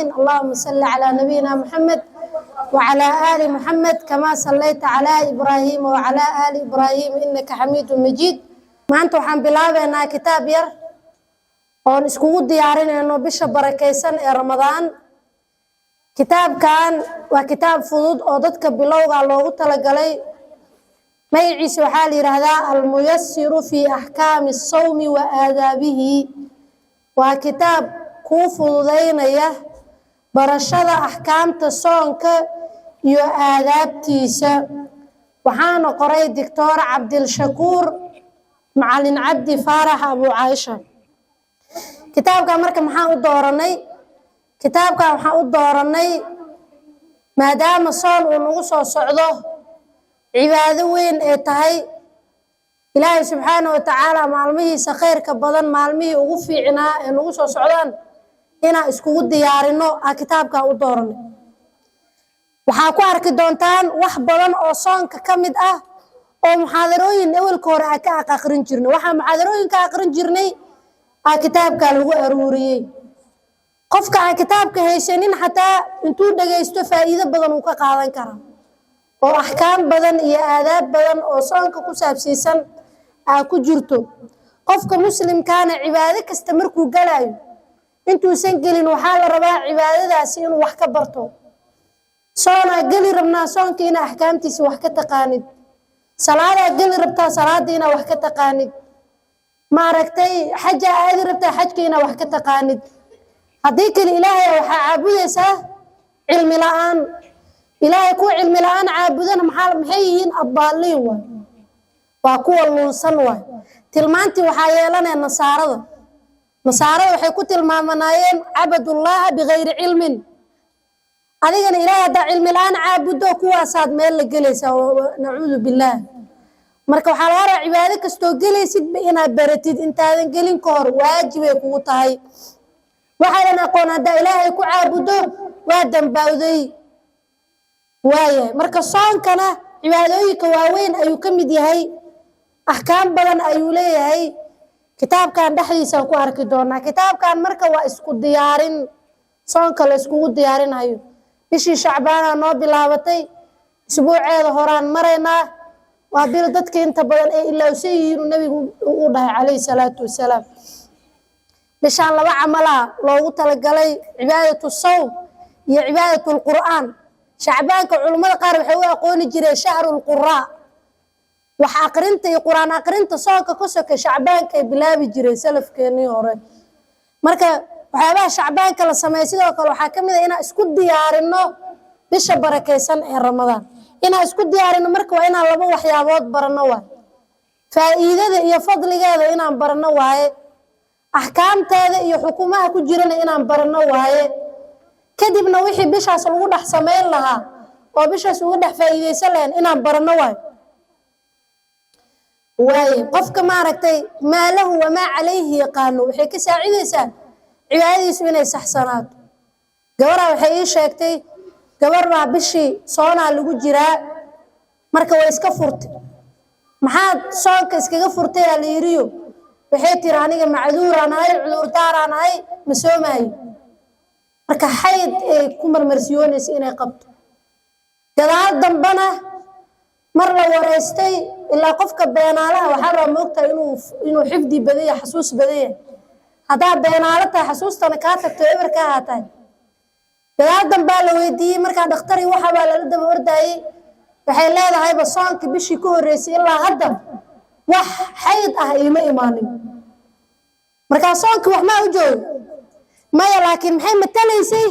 العالمين. اللهم صل على نبينا محمد وعلى آل محمد كما صليت على إبراهيم وعلى آل إبراهيم إنك حميد مجيد. maanta waxaan bilaabaynaa kitaab yar oon iskugu diyaarinayno bisha barakeysan ee Ramadaan. kitaabkan waa kitaab fudud oo dadka bilowga loogu talagalay. magaciisa waxaa la yiraahdaa al-muyassiru fi ahkaami as-sawmi wa aadaabihi. waa kitaab ku fududeynaya barashada ahkaamta soonka iyo aadaabtiisa. waxaana qoray Dr. Cabdilshakuur Macalin Cabdi Faarax Abu Caaisha. kitaabka marka maxaan u dooranay? kitaabka waxaan u dooranay maadaama soon uu nagu soo socdo, cibaado weyn ee tahay. ilaahay subxaanahu wa tacaala maalmihiisa khayrka badan, maalmihii ugu fiicnaa ee nagu soo socdaan inaan iskugu diyaarino kitaabkan u dooranay. waxaa ku arki doontaan wax badan oo soonka ka mid ah oo muxaadarooyin awalka hore aan ka aqrin jirnay. waxaa muxaadarooyin ka aqrin jirnay kitaabka lagu aruuriyey. qofka aan kitaabka haysanin xataa intuu dhageysto faa'iido badan uu ka qaadan karaa oo ahkaam badan iyo aadaab badan oo soonka ku saabsiisan ku jirto. qofka muslimkaana cibaado kasta markuu galayo intuusan gelin waxaa la rabaa cibaadadaasi inuu wax ka barto. soonaa geli rabnaa soonka inaa ahkaamtiisa wax ka taqaanid. salaadaa geli rabtaa salaada inaa wax ka taqaanid. maaragtay xajaa aadi rabtaa xajka inaa wax ka taqaanid. haddii kale ilaahay waxaa caabudaysaa cilmi la'aan. ilaahay kuwa cilmi la'aan caabudana maxay yihiin? addaaliin waay, waa kuwa luunsan waay. tilmaantii waxaa yeelanaya nasaarada. nasaarada waxay ku tilmaamanaayeen cabadullaaha bigayri cilmin. adigana ilaahay haddaa cilmi la'aan caabudo kuwaasaad meel la gelaysaa, nacuudu billaah. marka waxaa laga rabaa cibaado kastoo gelaysidba inaad baratid intaadan gelin ka hor, waajibay kugu tahay. waxaadan aqoon haddaa ilaahay ku caabudo waa dambawday waaye. marka soonkana cibaadooyinka waaweyn ayuu ka mid yahay, ahkaam badan ayuu leeyahay. kitaabkan dhexdiisaan ku arki doonaa. kitaabkan marka waa isku diyaarin, soonka la iskugu diyaarinayo. bishii Shacbaana noo bilaabatay, isbuuceeda horaan maraynaa. waa bil dadka inta badan ay ilaawsan yihiin nabigu uu dhahay calayhi salaatu wasalaam. bishaan laba camalaa loogu talagalay, cibaadatu sawm iyo cibaadatu lqur'aan. shacbaanka culimmada qaar waxay u aqooni jireen shahrul quraa. wax aqrinta iyo qur'aan aqrinta soonka ka soka shacbaanka ay bilaabi jireen salafkeenii hore. marka waxyaabaha shacbaanka la sameeyo sidoo kale waxaa ka mid ah inaan isku diyaarino bisha barakeysan ee Ramadaan. inaan isku diyaarino marka waa inaan laba waxyaabood barano waay. faa'iidada iyo fadligeeda inaan barano waaye. ahkaamteeda iyo xukumaha ku jirana inaan barano waaye. kadibna wixii bishaas lagu dhex sameyn lahaa oo bishaas uga dhex faa'iideysan lahayn inaan barano waaye. qofka maaragtay maa lahu wamaa calayhi yaqaano waxay ka saacidaysaa cibaadadiisu inay saxsanaato. gabaraa waxay ii sheegtay, gabar baa bishii soonaa lagu jiraa, marka way iska furtay. maxaad soonka iskaga furtay aa la yiriyo? waxay tiri aniga macduuraan ahay, cudurdaaraan ahay, ma soomaayo. marka xayd ay ku marmarsiyoonaysa inay qabto. gadaal dambana mar la wareystay, ilaa qofka beenaalaha waxaa rabaa moogtahay inuu xifdi badan yahay, xasuus badan yahay. haddaa beenaalo tahay xasuustana kaa tagto eber ka ahaatahay. gadaal dambaa la weydiiyey, markaa dhakhtari waxabaa lala daba ordaayey. waxay leedahayba soonka bishii ka horreysay ilaa hadda wax xayd ah iima imaanin. markaa soonkii wax maa u joogo maya, laakiin maxay matalaysay?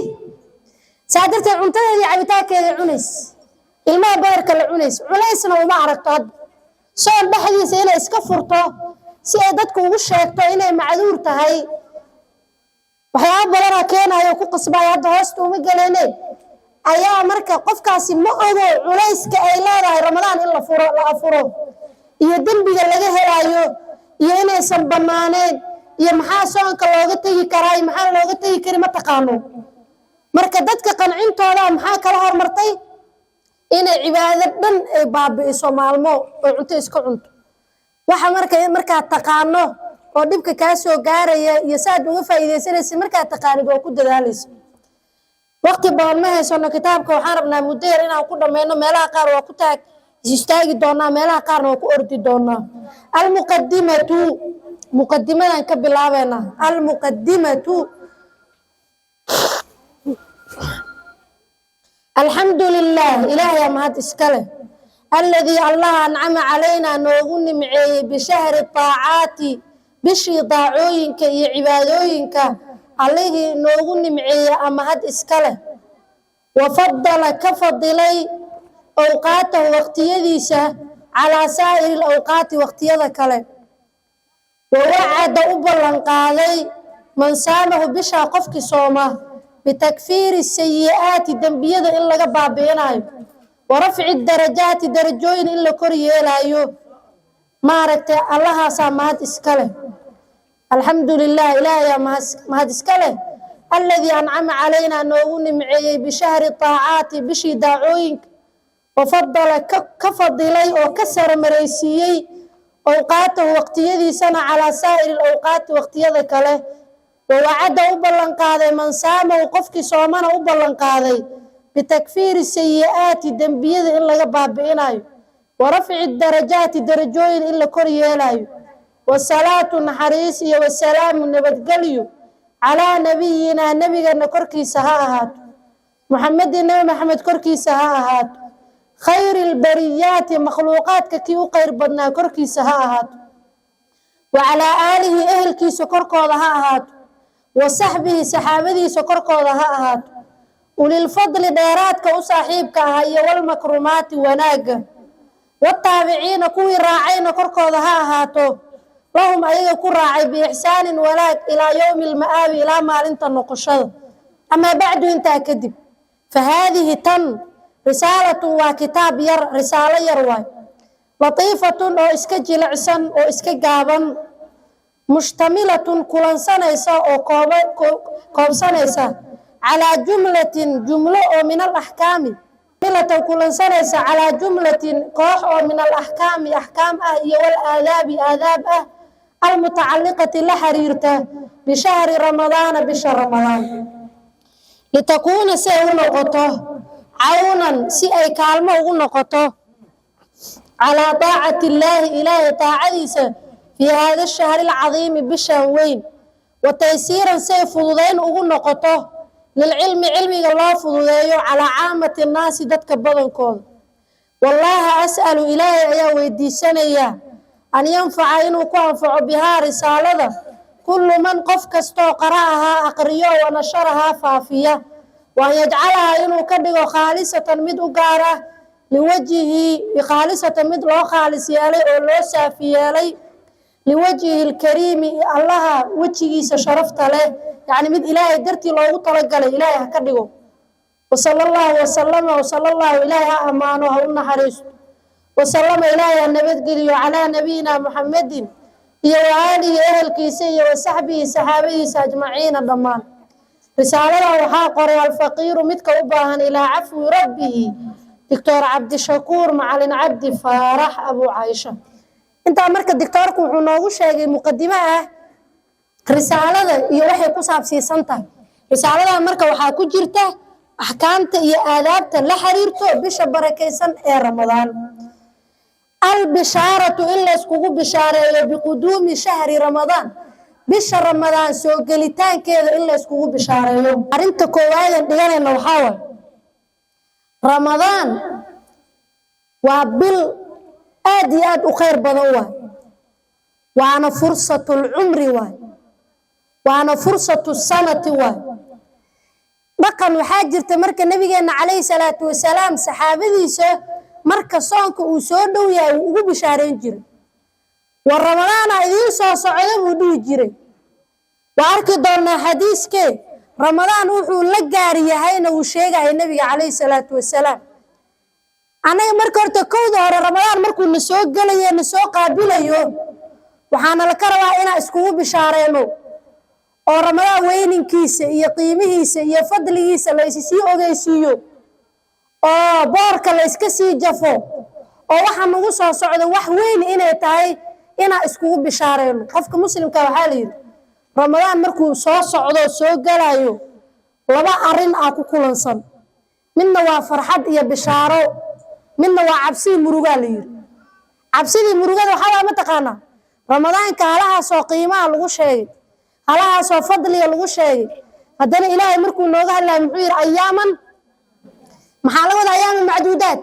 saa darteed cuntadeedii cabitaankeeda cunays, ilmaha beerka la cunays, culaysna uma aragto. hadda soon dhexdiisa inay iska furto si ay dadku ugu sheegto inay macduur tahay. waxyaabo badanaa keenayo ku qasbaya, hadda hoosta uma galeene. ayaa marka qofkaasi ma ogo culayska ay leedahay Ramadaan in la afuro iyo dembiga laga helayo iyo inaysan banaaneen iyo maxaa soonka looga tagi karaa iyo maxaa looga tagi kari ma taqaano. marka dadka qancintooda maxaa kala hormartay inay cibaado dhan ay baabi'iso maalmo oo cunto iska cunto. waxa markaa taqaano oo dhibka kaa soo gaaraya iyo saad uga faa'iideysanaysa markaa taqaanid oo ku dadaalayso. waqti badan ma haysano kitaabka waxaan rabnaa muddo yar inaan ku dhammayno meelaha qaar waa ku istaagi doonaa meelaha qaarna waa ku ordi doonaa almuqadimatu muqadimadan ka bilaabeynaa almuqadimatu الحمد لله إلهي مهد إسكاله الذي الله أنعم علينا نوغن معي بشهر الطاعات بشي ضاعوينك عبادوينك عليه نوغن معي أمهد إسكاله وفضل كفضلي أوقاته وقتيديسة على سائر الأوقات وقتيدك له ووعد أبلن قالي من سامه بشا قفك صومه بتكفير السيئات دنبيده إلا قبابينايو ورفع الدرجات درجوين إلا كورييلايو ماركت الله سامهد إسكاله الحمد لله إلهي مهد إسكاله الذي أنعم علينا نوون معي بشهر الطاعات بشي داعوين وفضل كفضلي وكسر مريسيي أوقاته وقتيدي سنة على سائر الأوقات وقتيدك له ووعد أبلن قاضي من سامه وقفك صومنا أبلن قاضي بتكفير السيئات دنبيد إلا قبابينايو ورفع الدرجات درجوين إلا كورييلايو والصلاة نحريسي والسلام نبتقليو على نبينا نبينا كركي سهاهات محمد النبي محمد كركي سهاهات خير البريات مخلوقات كي وقير بدنا كركي سهاهات وعلى آله أهل كي سكركو ضهاهات وصحبه صحابتي سكركو ضهاهات وللفضل ديرات كوصاحبك هي والمكرمات وناق والتابعين كوي راعين كركو ضهاهاتو لهم أيها كراعي بإحسان ولاك إلى يوم المآب إلى ما أنت النقشة أما بعد أنت أكذب فهذه تن رسالة وكتاب رسالة يروي لطيفة أو إسكجل عسن أو إسكجابا مشتملة كلن سنيسا أو كوب سنيسا على جملة من الأحكام جملة كلن سنيسا على جملة كوح من الأحكام أحكام والآداب آداب المتعلقة لحريرته بشهر رمضان بشهر رمضان لتكون سيء نقطه عونا سيء كالمه نقطه على طاعة الله إله طاعديسة في هذا الشهر العظيم بشهوين وتيسيرا سيء فضوذين نقطه للعلم علمي الله فضوذيه على عامة الناس دتك بدنكم والله أسأل إلهي يا ويدي سنية أن ينفع إنه كونفع بها رسالة كل من قف كستو قرأها أقريه ونشرها فافية وأن يجعلها إنه كدغ خالصة مد أقاره لوجهه بخالصة مد لو خالص يالي أو لو سافي يالي لوجهه الكريم الله وجهه شرفت له يعني مد إلهي درتي لو طلق إلهي كدغ وصلى الله إليه أمانه ونحرس وسلم إلهي النبي على نبينا محمد وآله أهل كيسي وصحبه صحابه أجمعين الضمان رسالة وحاقر الفقير متك أباهن إلى عفو ربه دكتور عبد الشكور معلن عبد فرح أبو عائشة انت أمرك الدكتور كوحنا شيء مقدمة رسالة يوحي كساب سيسانتا رسالة أمرك وحاكو جرته أحكامته هي آدابته لحريرته بش بركيسان رمضان البشارة إلا اسكوكو بشارة بقدوم شهر رمضان بش رمضان سوقلتان كذا إلا اسكوكو بشارة يوم أرنت كوايا ديانا لو حاول رمضان وبال آديات وخير بضوة وأنا فرصة العمر وأنا فرصة السنة dhaqan waxaa jirta marka nabigeena calayhi salaatu wasalaam saxaabadiisa marka soonka uu soo dhow yahay uu ugu bishaareyn jiray war ramadaana idiin soo socda buu dhihi jiray waa arki doonaa xadiiskee ramadaan wuxuu la gaar yahayna uu sheegaya nabiga calayhi salaatu wasalaam anaga marka horta kowda hore ramadaan markuu na soo gelayo na soo qaabilayo waxaana la ka rabaa inaan iskugu bishaareeno oo ramadaan weyninkiisa iyo qiimihiisa iyo fadligiisa la isii ogeysiiyo oo boorka la iska sii jafo oo waxa nagu soo socdo wax weyn inay tahay inaan iskugu bishaareeno qofka muslimka waxa la yiri ramadaan markuu soo socdo soo galayo laba arin aa ku kulansan midna waa farxad iyo bishaaro midna waa cabsi muruga la yiri cabsidii murugada waxa ma taqaana ramadaanka halahaasoo qiimaha lagu sheegay halahaasoo fadliga lagu sheegay haddana ilaahay markuu nooga hadlay muxuu yiri ayaaman maxaa la wada ayaaman macduudaad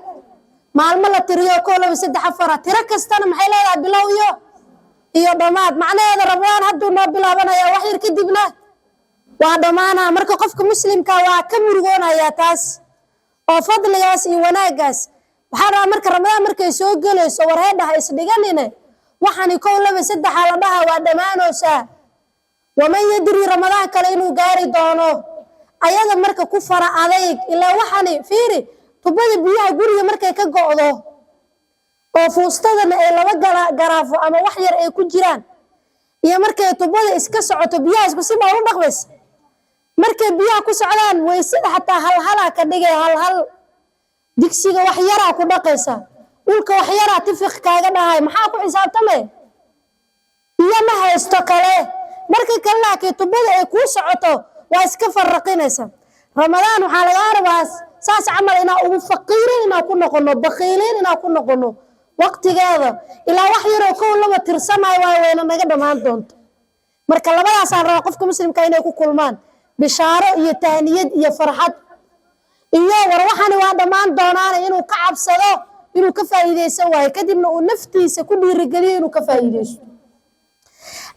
maalmo la tiriyo koo laba saddex afar tiro kastana maxay leedahay bilow iyo dhamaad macnaheeda ramadaan hadduu noo bilaabanaya wax yar kadibna waa dhamaana marka qofka muslimka waa ka murugoonaya taas oo fadligaas iyo wanaagaas waxaa marka ramadaan markay soo galayso wareedhaha isdhiganine waxani koo laba saddex la dhaha waa dhamaanoosaa waman yadri ramadaan kale inuu gaari doono ayada marka ku fara adayg ilaa waxani fiiri tubada biyaha guriga markay ka go'do oo fuustadana ay laba garaafo ama wax yar ay ku jiraan iyo markay tubada iska socoto biyaha isku si baa u dhaqbays markay biyaha ku socdaan way sida xataa hal ka dhigay hal digsiga wax yar ku dhaqaysa ulka wax yar tifiq kaaga dhahay maxaa ku xisaabtamay biyo ma haysto kale marka kale laakiin tubada ay ku socoto waa iska farqinaysa ramadaan waxa laga rabaa saas amal ina ugu faqiirin ina ku noqono baqiilin ina ku noqono waqtigeeda ilaa wax yar oo koo laba tirsanay waa weyna naga dhamaan doonto marka labadaas aan raaco qofka muslimka inay ku kulmaan bishaaro iyo tahniyad iyo farxad iyo war waxaan waa dhamaan doonaan inuu ka cabsado inuu ka faa'iideysto way kadibna uu naftiisa ku dhiirigeliyo inuu ka faa'iideysto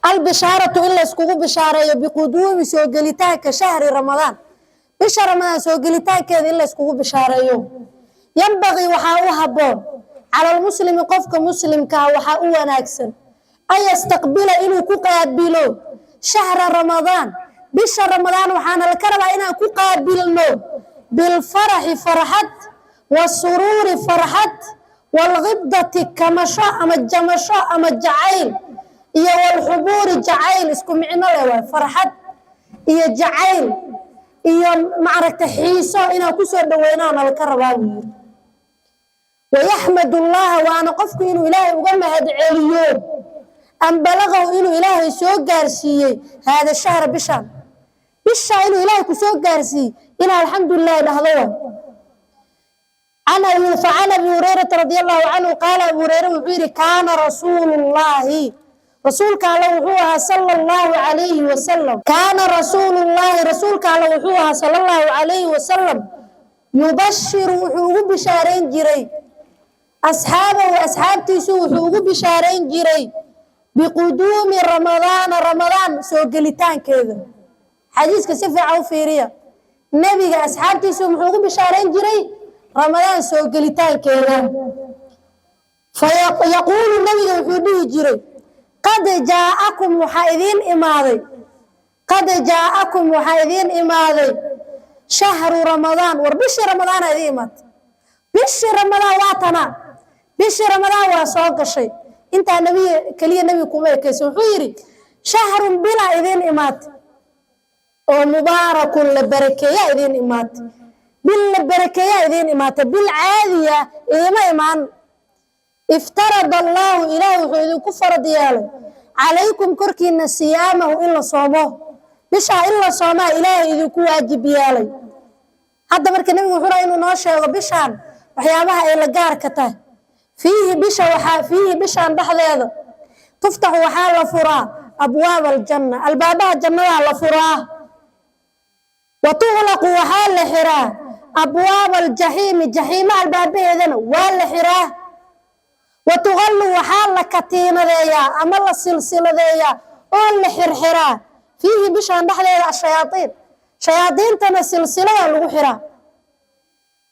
البشارة إلا اسكوغو بشارة بقدوم سوغلتاك شهر رمضان بشهر رمضان سوغلتاك إلا اسكوغو بشارة ينبغي وحاوها بون على المسلم قفك مسلم كاوحاوها ناكسن أن يستقبل إنو كقابلو شهر رمضان بشهر رمضان وحانا الكربة إنا كقابلنو بالفرح فرحت والسرور فرحت والغبضة كمشاء أما الجمشاء أما الجعيل iyo wal xubuur jacayl isku micno leh waa farxad iyo jacayl iyo maaragta xiiso ina ku soo dhaweynaan la rabaa wiir ويحمد الله وانا qofku inuu ilaahay uga mahad celiyo am balaqo inuu ilaahay soo gaarsiiyay hada shahr bishan inuu ilaahay ku soo gaarsiiyay ina alxamdulillah dhahdo ana fa'ala Abu Hurairah radiyallahu anhu qala Abu Hurairah wuxuu kana rasuulullah رسولك الله وحوها صلى الله عليه وسلم كان رسول الله رسولك الله وحوها صلى الله عليه وسلم يبشر وحوه بشارين جري أصحابه وأصحابتي وحوه بشارين جري بقدوم رمضان سوقلتان كذا حديث كسفة عوفيرية نبي أصحابتي وحوه بشارين جري رمضان سوقلتان كذا فيقول النبي وحوه جري قد جاءكم وحايدين إماضي شهر رمضان وربش رمضان هذيمات بش رمضان واتنا بش رمضان واسوق الشيء انت نبي كليه نبي كوميك سوحيري شهر بلا إذين إمات ومبارك للبركية إذين إمات بالبركية إذين إمات بالعادية إذا ما إيمان افترض الله إله وحيد كفر دياله عليكم كركين صيامه إلا صومه بشا إلا صومه إله إذا كو واجب يالي هذا مركن نبي وحورا إنه ناشا وبشان وحيامها إلا قاركته فيه بشا بحل هذا تفتح وحال فراه أبواب الجنة البابها الجنة على فراه وتغلق وحال حراه أبواب الجحيم البابها إذن والحراه وتغلو وحال كتينة ذيا أما السلسلة ذيا أول حرحرا فيه بشان بحلية الشياطين شياطين تنا سلسلة الوحرا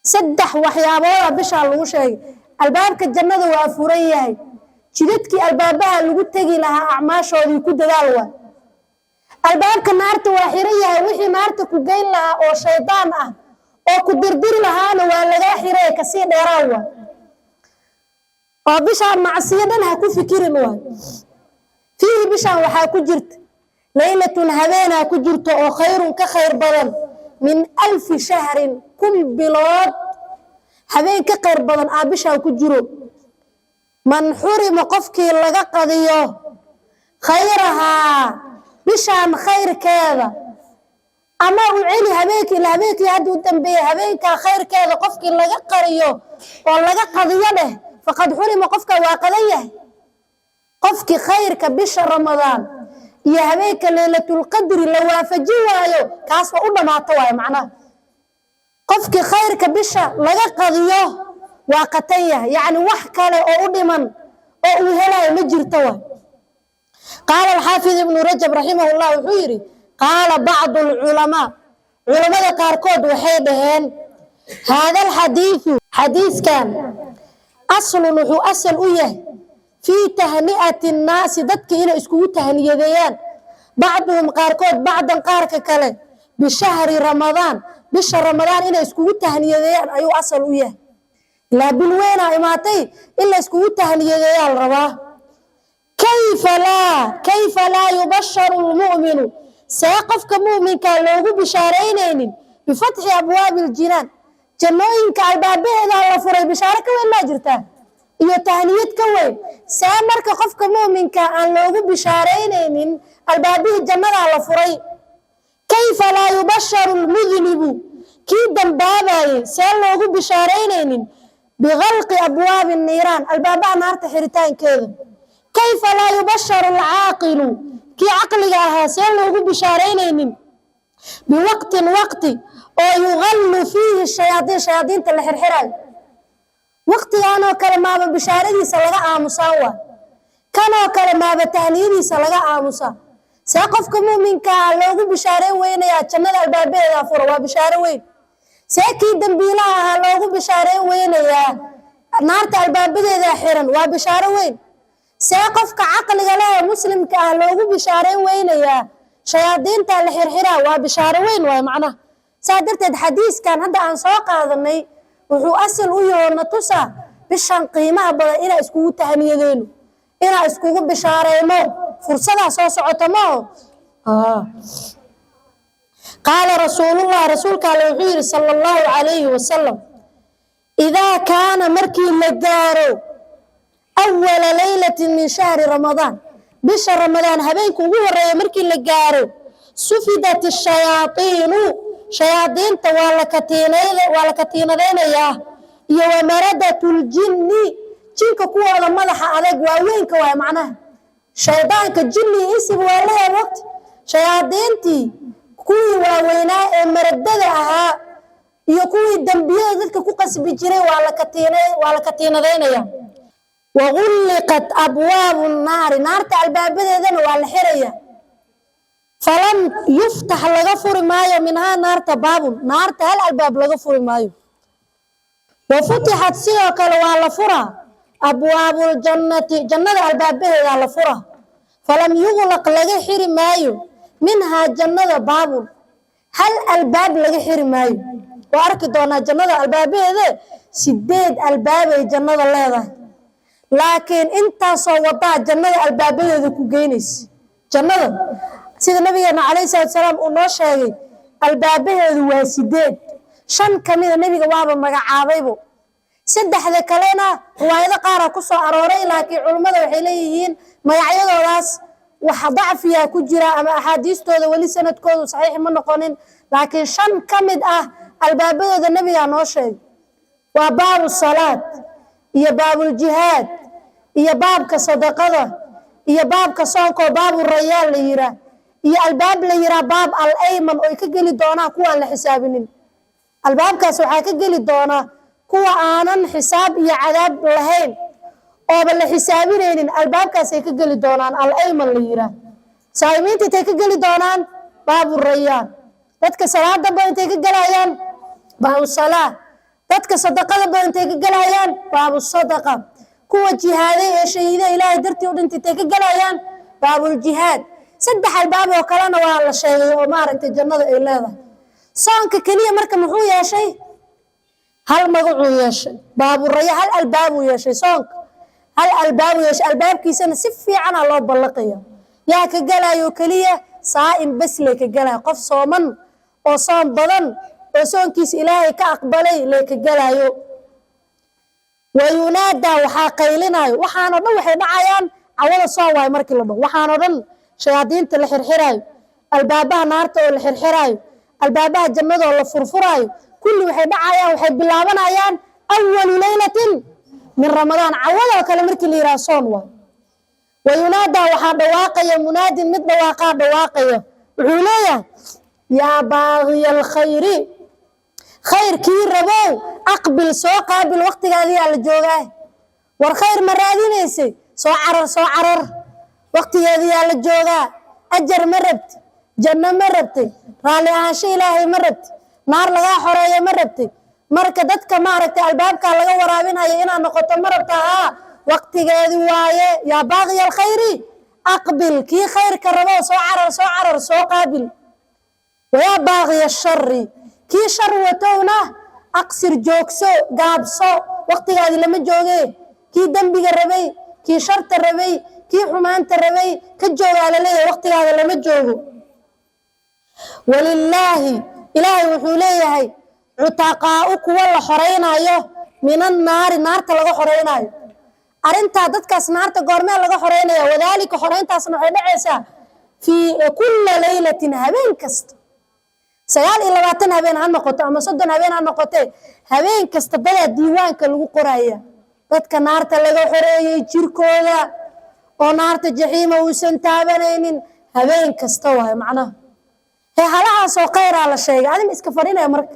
سدح وحيابها بشان الوشي الباب كالجنة وافوريه جدتك البابها اللي قلت تجي لها أعماش ويكون دلالوا الباب كنارت واحريه وحي نارتك وقيل لها أو شيطان أو كدردر لها ولا غاحريه كسير يراوه وبشان معصيدنا هكو فكرين واي فيه بشان وحا كجرت ليلة هذينا كجرت أو خير كخير بدن من 1000 شهر كم بلاد هذين كخير بدن بشان كجرو من حرم قفكي لغا قضيه خيرها بشان خير كذا أما وعلي هبيك هادو تنبيه هبيك خير كذا قفك لغا قريو ولغا قضيه له فقد حرم قفك واقضيه قفك خيرك بشهر رمضان يا هبيك ليلة القدر لو وافجي وايو كاس وقلنا ما طواي معناه قفك خيرك بشهر لغا قضيه واقتيه يعني وحكا او دمن او هلاي مجرتوا قال الحافظ ابن رجب رحمه الله وحيري قال بعض العلماء علماء قاركود waxay dhaheen هذا الحديث كان أصل u yahay في تهنئة الناس dadka inay iskugu tahniyadeeyaan بعضهم قاركود بعضا قارka kale بشهر رمضان bisha رمضان inay iskugu tahniyadeeyaan ayuu asal u yahay la bilweena imaatay illa iskugu tahniyadeeyaan rabaa كيف لا يبشر المؤمن سيقفك مؤمن كان لوغو بشارينين بفتح أبواب الجنان جنوين كالبابه إذا فري بشارك وين ما جرتان إيو تهنيت كوين سامرك قفك مؤمن كان لوغو بشارينين البابه الجنان على فري كيف لا يبشر المذنب كي دنبابا سيال لوغو بشارينين بغلق أبواب النيران البابا نار تحرتان كذا كيف لا يبشر العاقل كي عقلها سيل لوغو بشارينين بوقت او يغل فيه الشياطين تلحرحراي وقت أنا كلمة بشاريديس لغا آموسا كانوا كلمة بتهنيديس لغا آموسا سيقفك مؤمن كان لوغو بشارين وين يا جنة البابه يا فروا بشارين وين سيكي دنبيلها لوغو بشارين وين يا نارت البابه ذا حيران وبشارين وين سيقفك عقل غلا مسلم كأهلوه بشارين وين يا شياطين تالحرحرة وبشارين وين ومعناه سادرت الحديث كان هذا عن سواق هذا مي وهو أصل وياه نتصا بشان قيمة بدأ إلى إسكوه تهنيدينه إلى إسكوه بشارين مو فرصة صوص عتمه قال رسول الله رسولك عليه صلى الله عليه وسلم إذا كان مركي للدارو أول ليلة من شهر رمضان بشهر رمضان هبينكو هو مركي لقارو سفدت الشياطين والكتينين يا ومردة الجن جنك كوا مدح عليك ووينك ويا معناه شيطانك الجن اسم ولا وقت شياطينتي كوي ووينا مرددها يكوي الدنبيه ذلك كو قسب جري والكتينين يا وغلقت أبواب النار نارت الباب ذن والحرية فلم يفتح لغفر مايو منها نارت باب نارت هل الباب لغفر مايو وفتحت سيوك والفرة أبواب الجنة جنة الباب ذن الفرة فلم يغلق لغحر مايو منها جنة باب هل الباب لغحر مايو وأركضنا جنة الباب ذن سديد الباب جنة الله لكن انت صوتها جنة البابية كو جينيس جنة سيدنا النبي عليه الصلاة والسلام ونو شيغي البابية واسدين شن كميد النبي وابا مغعابيبو سدخدا كلينا روايada qaar ku soo arooray laakiin culimada waxay leeyihiin magacyadoodaas waxa dacfiya ku jira ama ahadiistooda wali sanadkoodu saxiix ma noqonin laakiin shan kamid ah albaabada nabiga noo sheegay waa baabu salaad iyo baabul jihaad iyo baabka sadaqada iyo baabka soonka baabu rayaan la yiraahdo iyo albaab la yiraahdo baab al-ayman oo ka gali doona kuwa aan la xisaabinin albaabkaas waxa ka gali doona kuwa aanan xisaab iyo cadaab lahayn oo bal xisaabinaynin albaabkaas ay ka gali doonaan al-ayman la yiraahdo saayimiinta ay ka gali doonaan baabu rayaan dadka salaada badan ay ka galayaan baabu salaad dadka sadaqada badan ay ka galayaan baabu sadaqa kuwa jihaaday ee shahiiday ilaahay dartii u dhintay ka galayaan baabul jihaad saddex albaab oo kalena waa la sheegay oo maaragtay jannada ay leedahay soonka kaliya marka muxuu yeeshay hal magacuu yeeshay baabul raya hal albaab uu yeeshay soonka hal albaab uu yeeshay albaabkiisana si fiican loo ballaqayo yaa ka galayo kaliya saa'im bas le ka galayo qof sooman oo soon badan oo soonkiisa ilaahay ka aqbalay le ka galayo وينادى وحاقيلناي waxaan oo dhan waxay dhacayaan awada soo waay markii la dhaw waxaan oo dhan shayaadiinta la xirxirayo albaabaha naarta oo la xirxirayo البابها جنة ولا فرفراي كل وحي دعايا وحي بلابنا عيان أول ليلة من رمضان عوضا وكلمرك اللي راسون وينادى وحاد واقيا مناد مثل واقع واقيا عليا يا باغي الخير خير كي ربو أقبل سو قابل وقت هذه على الجوغاه والخير مرادينيسي سو عرر وقت هذه على الجوغاه أجر مربت جنة مربتي رالي عاشي إلهي مربت نار لغا حرية مربتي مركدتك ماركتي البابك لغا ورابين هاي إنا نقطة مربتها وقت هذه وايه يا باغي الخير أقبل كي خير كربو سو عرر سو قابل ويا باغي الشر كي شر وتونا أقصر جوكسو قابسو وقت هذه لما جوغي كي دنبي الربي كي شرط الربي كي حمانت الربي كجوغ على ليه وقت هذا لما جوغو ولله إلهي وحوليه عتقاؤك والله حرينا ايوه من النار تلغو حرينا ايوه أرنتا دادكاس نارتا قرمي لغو حرينا ايوه وذلك حرينتا سنوحي نعيسا في كل ليلة هبين كست سيال إلا باتن هبين عن نقطة أما صدن هبين عن نقطة هبين كست بدا ديوانك لغو قرايا دادكا نارتا لغو حريا جيركودا ونارتا جحيمة وسنتابنين هبين كستوها معناه هي هلاها سو قير على الشيء عدم اسكفرين يا مرك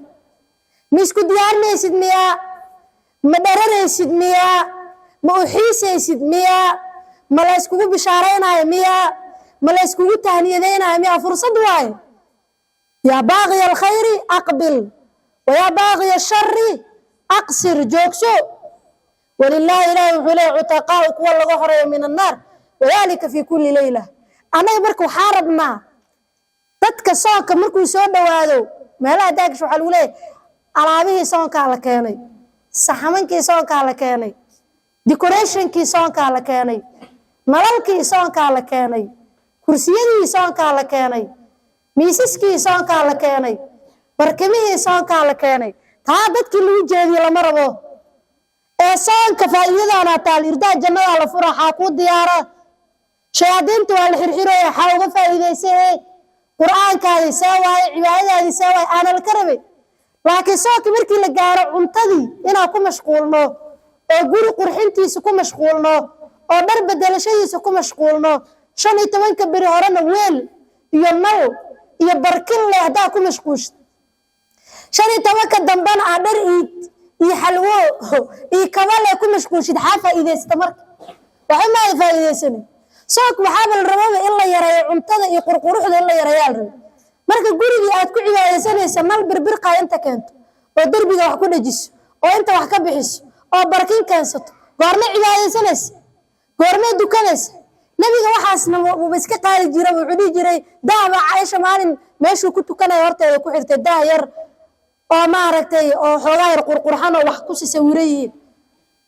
ميسكو ديارنيسد ميا ما درريسد ميا ما أحيسيسد ميا ما لا اسكو بشارينا ميا ما لا اسكو تهنيدينا ميا فرصة واي يا باغي الخير أقبل ويا باغي الشر أقصر جوكسو ولله إله وحلي عتقاؤك والله غفر من النار وذلك في كل ليلة أنا يبركو حاربنا dadka soonka markuu soo dhawaado meelaha daagsho waxa lagu leeyahay alaabihii soonka la keenay saxamankii soonka la keenay decorationkii soonka la keenay nalalkii soonka la keenay kursiyadii soonka la keenay miisaskii soonka la keenay barkimihii soonka la keenay taa dadkii lagu jeediyo lama rabo ee soonka faa'iidada taal irdaa jannada la furaha ku diyaara shayaadiintu waa la xirxiraya waxa uga faa'iideysay قرآن كذا سواء عبادة سواء أنا الكربي لكن سواء كبركي لجارة عنتدي أنا أكون مشغولنا أقول قرحنتي سكون مشغولنا أو درب بدل شيء سكون مشغولنا شان يتوين كبري هرانا ويل يمنو يبركن له هذا أكون مشغوش شان يتوين كدنبان عبر يحلوه يكمل يكون مشغوش يدحافة إذا استمر وعما يفعل سنة صوت محابل الرباب إلا يرى عنتظر يقرقروح إلا يرى يالرب مركا قولي aad ku cibaadaysanaysa mal birbirqa inta keento oo darbiga wax ku dhajiso oo inta wax ka bixiso oo barkin keensato goorma cibaadaysanaysa goorma dukanaysa nabiga waxaasna uu iska qaali jiray wuxuu dhigi jiray daaba Aisha maalin meeshuu ku tukanay horteeda ku xirtay daayar oo maaragtay oo xoogaa yar qurqurxan oo wax ku sawiray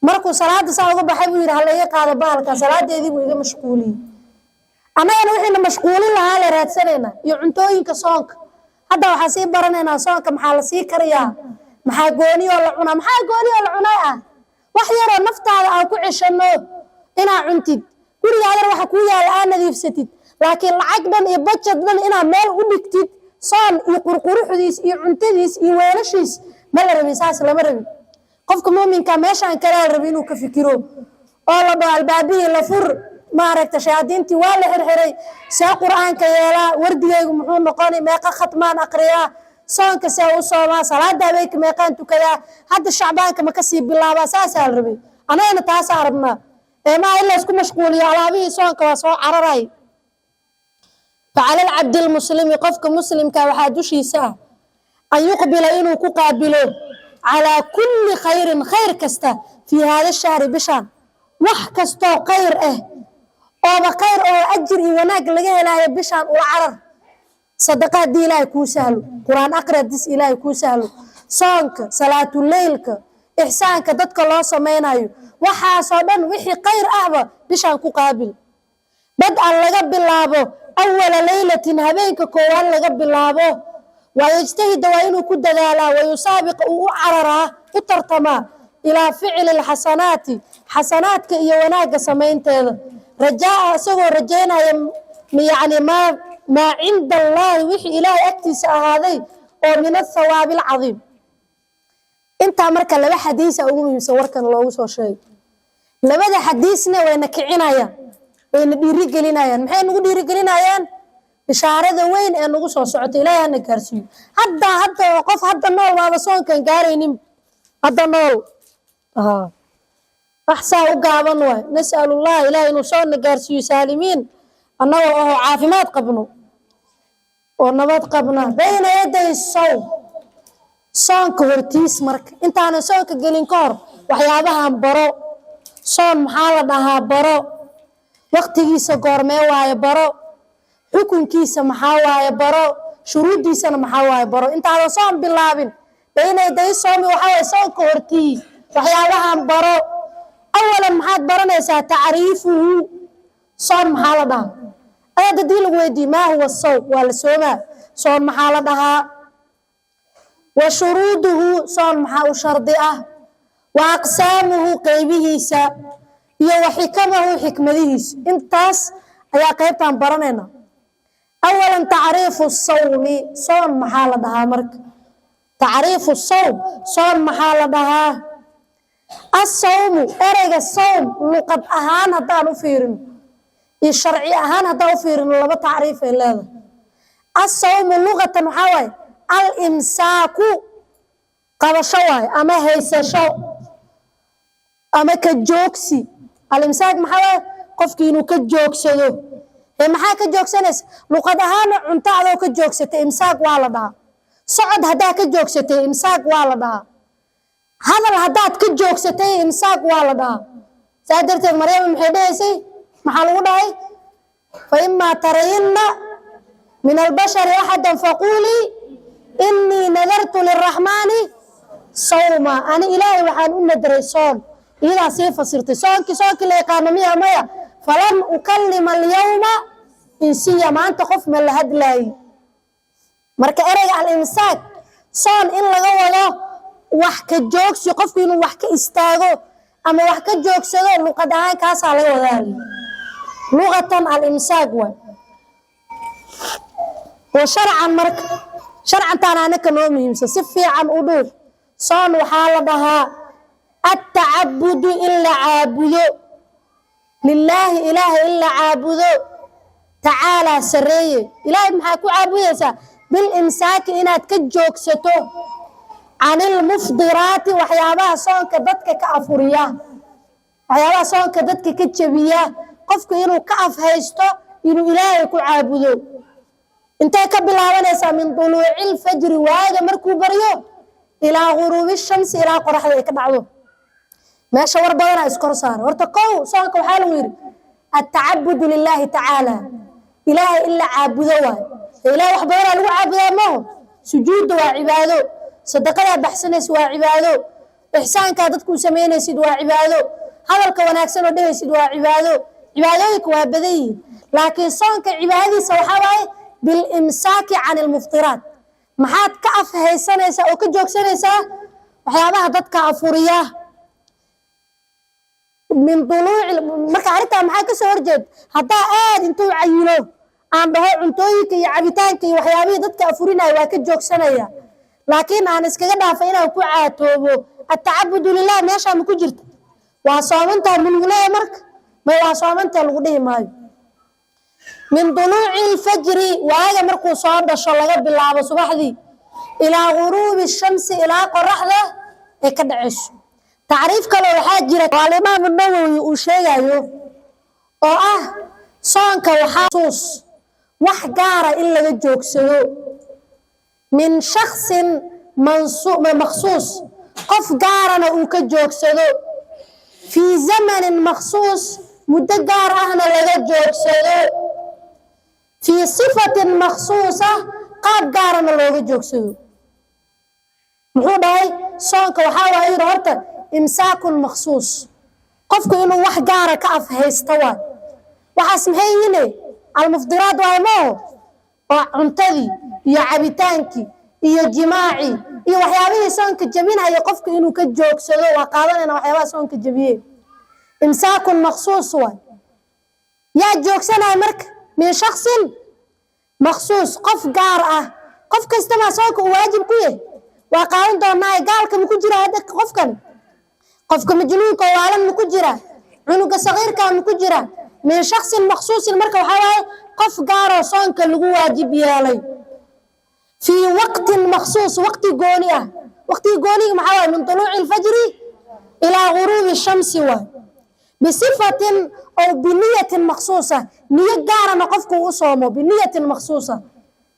markuu salaada saa uga baxay buu yiri halaga qaado baalka salaadeedii buu iga mashquuliyay anagana wixii mashquulin lahaa la raadsanayna iyo cuntooyinka soonka hadda waxa sii baranayna soonka maxaa la sii kariyaa maxaa gooni oo la cunaa wax yar oo naftaada aan ku cishano ina cuntid gurigaada waxa ku yaal aan nadiifsatid laakiin lacag dhan iyo budget dhan ina meel u dhigtid soon iyo qurquruxdiis iyo cuntadiis iyo weelashiis ma la rabin saas lama rabin qofka muuminka meeshaan kala rabin inuu ka fikiro oo la dhaw albaabihi la fur maaragta shayaadiintii waa la xirxiray saa quraanka yeela wardigaygu muxuu noqonay meeqa khatmaan aqriya soonka saa u soomaa salaada habeenkii meeqaan tukadaa hadda shacbaanka ma ka sii bilaabaa saas aan rabay anagana taas aan rabnaa ee ma illa isku mashquuliyo alaabihii soonka waa soo cararay فعلى العبد المسلم قفك مسلم كوحا دشيسا أن يقبل إنه كقابله على كل خير كسته في هذا الشهر بشان وح كسته خير أو بخير أو أجر وناق لقاه إلهي بشان والعرر صدقات دي إلهي كوسهلو قرآن أقرأ ديس إلهي كوسهلو صانك صلاة الليلك إحسانك دادك الله سمينايو وحا صدان وحي خير أعبا بشان كقابل بدءا لقب اللابو أول ليلة هبينك كوان لقب اللابو ويجتهد وإنه كد ذالا ويسابق وعررا وترتما إلى فعل الحسنات حسناتك إيا وناق سمين تيدا رجاء سوى رجينا يعني ما عند الله وحي إلهي أكتس هذي ومن الثواب العظيم انت مركا لبا حديث او مهمسا وركن لوgu soo sheegay labada xadiisna wayna kicinayaan wayna dhiiri gelinayaan maxay nagu dhiiri gelinayaan bishaarada weyn ee nagu soo socotay Ilaahay na gaarsiiyo hadda qof hadda nool waaba soonkan gaaraynin hadda nool أحسن وقابن واي نسأل الله إلهي نصون نقارسيو سالمين أنه عافمات قبنو ونبات قبنا بين يدي الصوم صون كورتيس مرك انت أنا صونك قلين كور وحيابها برو صون محالدها برو وقت كيسا قرميواي برو حكم كيسا محاواي برو شروط ديسا محاواي برو انت أنا صون باللابن بين يدي الصوم وحاواي صون كورتيس وحيابها برو أولاً محاد برنيسا تعريفه صوم محالدها أيضا ديل ويدي ما هو الصوم والسوما صوم محالدها وشروطه صوم محاو شرطئه وأقسامه قيبه سا وحكمه حكمته انتاس أيا قيبتان برنينا أولاً تعريف الصوم صوم محالدها مرك تعريف الصوم صوم محالدها الصوم أرجع الصوم لقد أهان هذا نفيرن الشرعي أهان هذا نفيرن ولا بتعريف إلا هذا الصوم لغة حوي الإمساك قبل شوي أما هيس شو أما كجوكسي الإمساك محوي قفكينو كجوكسي ما حاك كجوكسنس لقد أهان أنت على كجوكسي إمساك والدها صعد هذا كجوكسي إمساك والدها هذا الهدات كجوكستي إمساك والدها سادرت مريم محيديسي محل وضعي فإما ترين من البشر أحدا فقولي إني نذرت للرحمن صوما أنا إلهي وحان ندري صوم إذا سيفا صرت صومك اللي قانميها ميا فلن أكلم اليوم إنسيا ما أنت خف من الهد لاي مركا إرجع الإمساك صوم إن لغوله wax ka joogsi qofku inuu wax ka istaago ama wax ka joogsado luqadaha kaas la wadaali luqatan al-imsaak wa shar'an mark shar'an taana ka noo muhiimsan si fiican u dhuuf soon waxa la dhahaa at-ta'abbud illa aabudo lillahi ilaha illa aabudo ta'ala sareeye ilahi maxaa ku caabudaysa bil imsaak inaad ka joogsato عن المفطرات وحيابها صونك ددك كأفوريا وحيابها صونك ددك كتشبيا قفك إنو كأف هيستو إنو إلهي كعابدو انت كبلاوانيسا من طلوع الفجر وهذا مركو بريو إلى غروب الشمس إلى قرح ذلك بعضو ما شور بدنا اسكر صار ورتقو صونك وحالوير التعبد لله تعالى إلهي إلا عابدو إلهي وحبنا لو عابدو ما سجود وعبادو صدقنا بحسنس وعباده إحسانك dadku sameynaysid waa cibaado hadalka wanaagsan oo dhehaysid waa cibaado cibaadooyinku waa badan laakiin soonka cibaadadiisa waxa waaye bil imsaaki can al muftiraat maxaad ka afhaysanaysaa oo ka joogsanaysaa waxyaabaha dadka afuriya min duluuc marka arinta maxaa ka soo horjeed hadaa aad intuu cayilo aan dhaho cuntooyinka iyo cabitaanka iyo waxyaabaha dadka afurinaya waa ka joogsanaya لكن أنا إسكجد عفينا وكعاتوبو التعبد لله ماشى مكجرت وصامنتها من ولاية مرك ما وصامنتها الغديه ماي من طلوع الفجر وهذا مركو صاد الشلغة بالله صباح ذي إلى غروب الشمس إلى قرحة يكدعش تعريف كلو حاجرة والإمام النووي وشيء صانك وحاسوس وحجارة إلا الجوكسيو من شخص مخصوص قف جارنا وكجوكسدو في زمن مخصوص مدة جارنا لجوكسدو في صفة مخصوصة قاب جارنا لجوكسدو محوباي صانك وحاوة يرهرت إمساك مخصوص قفك إنه واحد جارة كأف هيستوى وحاسم هيني المفضرات وعموه وعنتذي يا عبيتانكي يا جماعي يا وحيابيه صونك جبينها يا قفك إنه كجوكسدو وقادنا وحيابها صونك جبيه إمساك مخصوص يا جوكسنا مرك من شخص مخصوص قف جارة قف كستما صوك واجب كويه وقاون دوناي قالك مكجرا هذاك قفك مجنون كوالن مكجرا عنق صغير كان مكجرا من شخص مخصوص المركب وحواي قف قارو صونك لغو واجب يالي في وقت مخصوص وقت قوليه وقت قوليه محاوي من طلوع الفجر إلى غروب الشمس بصفة أو بنية مخصوصة نية قارة نقفك وصومه بنية مخصوصة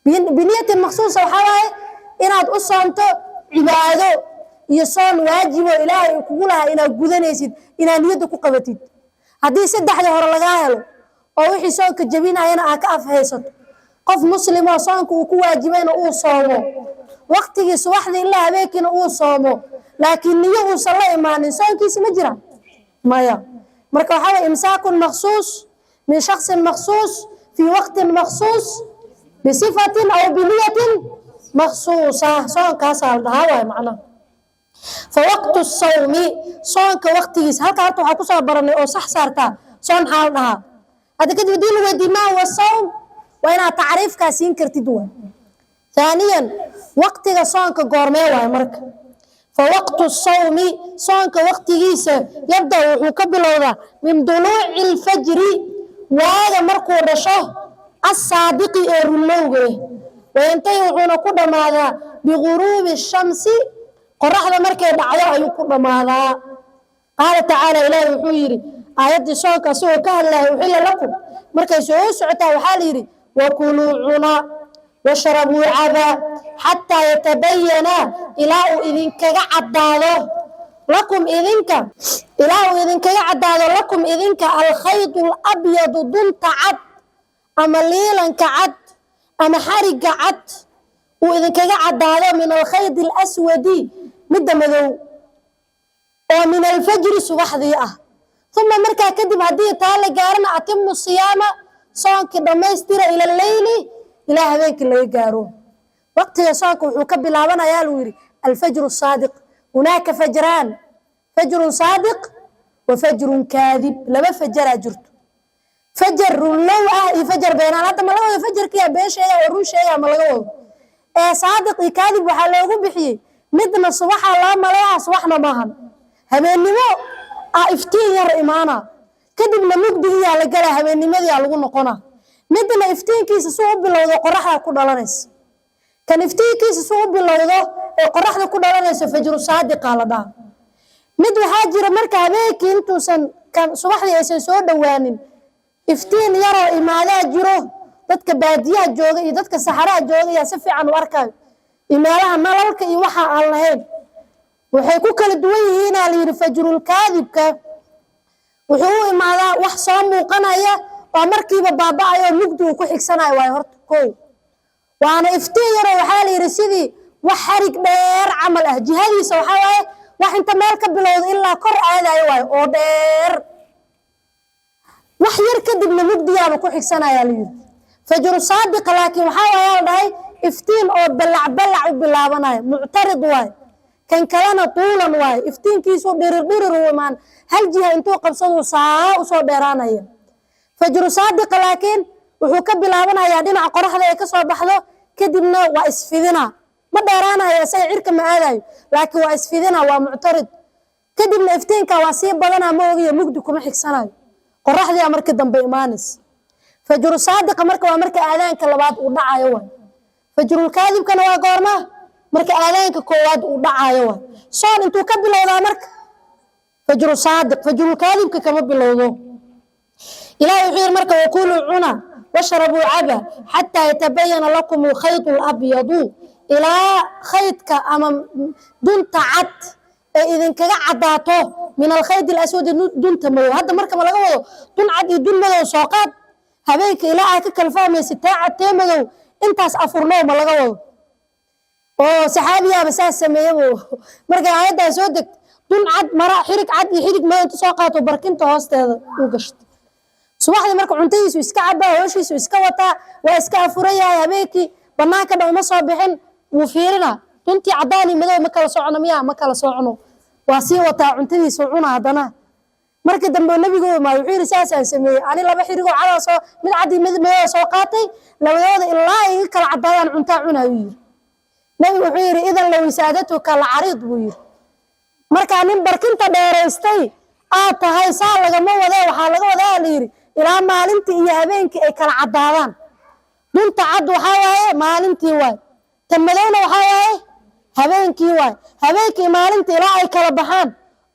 بنية مخصوصة وحواي إناد أصومته عباده يصون واجب إلهي يقولها إنا قدنيسيد إنا نيدك قبتيد هذه سدح هور لغاهلو oo wixii soonka jabinayna aa ka afhaysato qof muslim oo soonka uu ku waajibayna uu soomo waqtigii subaxdii ilaa habeenkina uu soomo laakiin niyo uu sala imaanin soonkiisa ma jira maya marka waxa imsaakun makhsuus min shakhsin makhsuus fi waqtin makhsuus bisifatin aw biniyatin makhsuusa soonkaas la dhahaa macna فوقت الصوم صونك وقتيس هلك هرتو waxaa ku soo baranay oo sax saarta soon xaal dhaha هذا كده بدين ودماء والصوم وأنا تعريف كاسين كرتدوا ثانيا وقت صانك قرمه مرك فوقت الصوم صانك وقت جيسه يبدأ وقبل هذا من طلوع الفجر وهذا مرك الرشه الصادق الرلوغه وينتهي كل ماذا بغروب الشمس قرحنا مرك دعوه يكون ماذا قال تعالى إلهي وحيري آيات صوك سوء كهلا وحل لكم مركز سوء سعتا وحاليري وكلوا عنا واشربوا عبا حتى يتبين إله إذن كعداده لكم إذنك إله إذن كعداده لكم إذنك الخيط الأبيض دون تعد أما ليلا كعد أما حرق عد وإذن كعداده من الخيط الأسود مدى مذو ومن الفجر صباح ذيئة ثم مركا كدب هديه تعالى قارنا أتم الصيام صانك دميستر إلى الليل إلى هذيك اللي يقارون وقت يصانك وحكب العوانا يا الويري الفجر الصادق هناك فجران فجر صادق وفجر كاذب لما فجر أجرت فجر لو فجر بيننا ما لو فجر كيا بيش يا وروش يا ملغو صادق كاذب وحلوه بحي مدنا الصباح الله ما لا صباحنا ماهن هبينمو iftiin yar imaana kadibna mugdiga la galaa habeennimadii lagu noqona midna iftiinkiisa soo bilowdo qoraxda ku dhalanaysa kan iftiinkiisa soo bilowdo ee qoraxda ku dhalanaysa fajru saadiqa la dhaha mid waxa jira marka habeenkii intuusan kan subaxdii aysan soo dhawaanin iftiin yar oo imaada jiro dadka baadiyaha jooga iyo dadka saxaraha jooga yaa si fiican u arkay imaalaha nalalka iyo waxa aan lahayn waxay ku kala duwan yihiin la yiri fajrul kaadibka wuxuu imaadaa wax soo muuqanaya oo markiiba baabaayo mugdi ku xigsanayo way horta koow waana iftiin yar waxa la yiri sidii wax xarig dheer amal ah jihadiisa waxa waaye wax inta meel ka bilowdo ilaa kor aadayo way oo dheer wax yar kadibna mugdiga ku xigsanaya la yiri fajru saadiq laakiin waxa waaye la dhahay iftiin oo balac u bilaabanayo mu'tarid way كان كلامه طولا واي افتين كيسو دير ومان هل جهه انتو قبصدو ساعه وسو ديرانايا فجر صادق لكن وحو كبلابنايا دينا قرخدا اي كسو بخدو كدبنا وا اسفيدنا ما ديرانايا سي عيرك ما اداي لكن وا اسفيدنا وا معترض كدبنا افتينكا وا سي بدنا ما اوغي مugdi kuma xigsanay qorraxdii markii dambe imaanis fajr صادق marka waa marka aadaanka labaad uu dhacayo waa fajrul kaadibkana waa goorma marka aadaanka koowaad uu dhacayo soon intuu ka bilowdaa marka fajr saadiq fajr kaadibka kama bilowdo ilaahay wuxuu marka waqulu cuna washrabu aba hatta yatabayyana lakum al-khayt al-abyad ila khaytka ama dunta cad ee idin kaga cadaato min al-khayt al-aswad dunta madow hadda marka ma laga wado dun cad iyo dun madow soo qaad habeenka ilaa ka kala fahmaysa taacad madow intaas afurno ma laga wado oo saxaabiya bas sameeyo marka ayada soo deg dun cad mara xirig cad iyo xirig ma inta soo qaato barkinta hoosteeda uu gashto subaxdii marka cuntadiisu iska cabaa hooshiisu iska wata waa iska afurayay habeenkii banaanka dhawma soo bixin wuu fiirina duntii cadaani madow ma kala socono miyaa ma kala socono waa sii wata cuntadiisu cuna hadana markii dambe nabigu ma wuxuu yiri saasaan sameeyay ani laba xirigo cadaasoo mid cad iyo mid madow soo qaatay labadooda ilaa ay kala cadaadaan cunta cunaayay nabi wuxuu yiri idan la wisaadatuka al-arid buu yiri marka nin barkinta dheeraystay aad tahay saa lagama wada waxa laga wadaa la yiri ilaa maalintii iyo habeenkii ay kala cadaadaan dunta cad waxa waaye maalintii waay tamadowna waxa waaye habeenkii waay habeenkii maalintii ilaa ay kala baxaan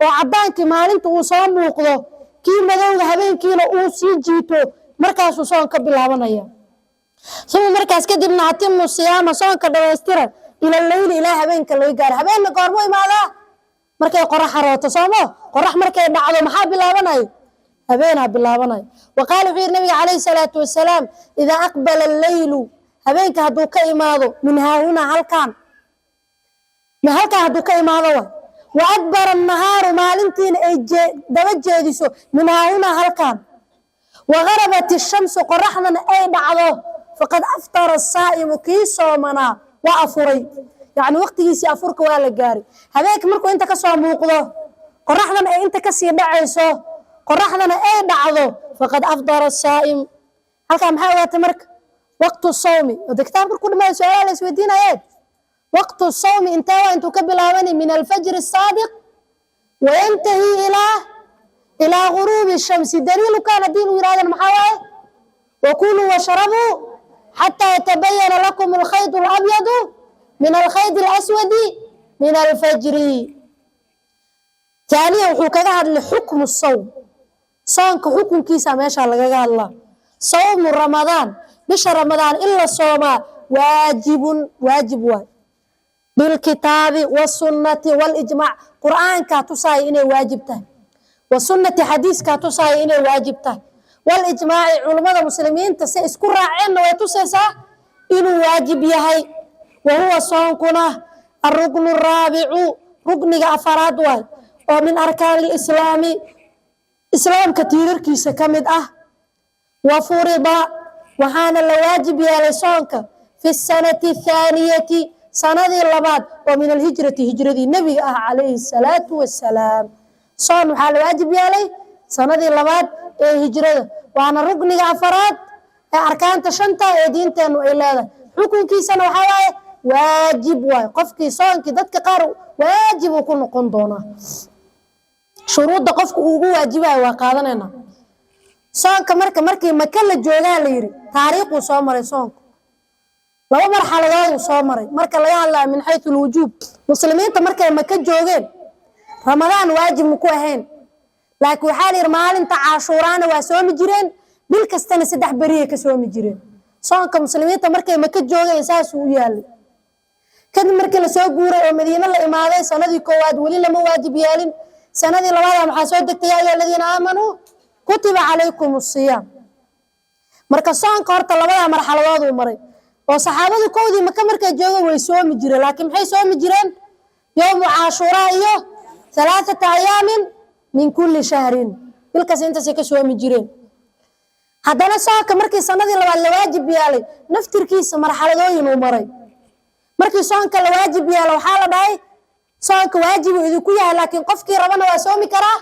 oo cadaankii maalintii uu soo muuqdo kii madowga habeenkiina uu sii jiito markaas uu soon ka bilaabanaya soo markaas kadibna atimu siyaama soonka dhameystira ila layl ila habeenka laga gaar habeenna goormo imaada markay qorax rooto soomo qorax markay dhacdo maxaa bilaabanay habeena bilaabanay waqaal fi nabi alayhi salatu wasalaam idha aqbala al-layl habeenka haduu ka imaado min haahuna halkan ma halka haduu ka imaado wa adbar an-nahar maalintiin ay daba jeediso min haahuna halkan wa gharabat ash-shams qoraxdan ay dhacdo faqad aftara as-saa'im ki soomana wa afuray يعني وقتيسي أفرك ولا جاري هذاك مركو أنت كسر موقظه قرحنا أنت كسر دعيسه قرحنا أي دعوه فقد أفطر الصائم هل كان محاولة تمرك وقت الصوم الدكتور كل ما سؤال يسودينا يد وقت الصوم انتهى أن تكبل أواني من الفجر الصادق وينتهي إلى غروب الشمس دليل كان دين إرادة المحاولة وكلوا واشربوا حتى يتبين لكم الخيط الأبيض من الخيط الأسود من الفجر ثانيا وحكاها لحكم الصوم صانك حكم كيسا ما شاء الله الله صوم رمضان مش رمضان إلا الصوم واجب بالكتاب والسنة والإجماع قرآن كاتوساي إنه واجبته والسنة حديث كاتوساي إنه واجبته والإجماع علماء المسلمين تسيس كل راعين ويتوسيسا إنه واجب يهي وهو صومكنا الركن الرابع ركن أفراد ومن أركان الإسلام إسلام كثير كيس كمد وفرض وحان الواجب يا صومك في السنة الثانية سنة اللباد ومن الهجرة هجرة النبي عليه الصلاة والسلام صوم حال واجب يا لي سنة اللباد هجرة وأنا ركن أفراد أركان تشنتا دين تنو إلى حكم كيسنا وحواي واجب قفكي صانك ددك قار واجب يكون قندونا شروط قفك ugu waajiba waa qaadanayna soonka markii ma kala joogaa la yiri taariikhu soo maray soonku laba marxaladood soo maray marka laga hadlaa min haythu al-wujub muslimiinta markay ma ka joogeen ramadaan waajib ku ahayn laakiin waxa la yiri maalinta caashuraana waa soomi jireen bil kastana 3 bariye ka soomi jireen soonka muslimiinta markay ma ka joogeen saas uu yaalay kadib markii la soo guuray oo Madiina la imaaday sanadii koowaad wali lama waajib yeelin sanadii labaad waxa soo degtay ayaa ladina aamanu kutiba alaykum as-siyam marka soonka horta labada marxaladood uu maray oo saxaabadu koodii markay joogeen way soomi jireen laakiin maxay soomi jireen yawm aashura iyo 3 ayaamin min kulli shahrin bilkaas inta ka soomi jireen haddana soonka markii sanadii labaad la waajib yeelay naftirkiisa marxaladooyin uu maray markii soonka la waajib yeelo waxa la dhahay soonka waajib uu ku yahay laakiin qofkii rabana waa soomi karaa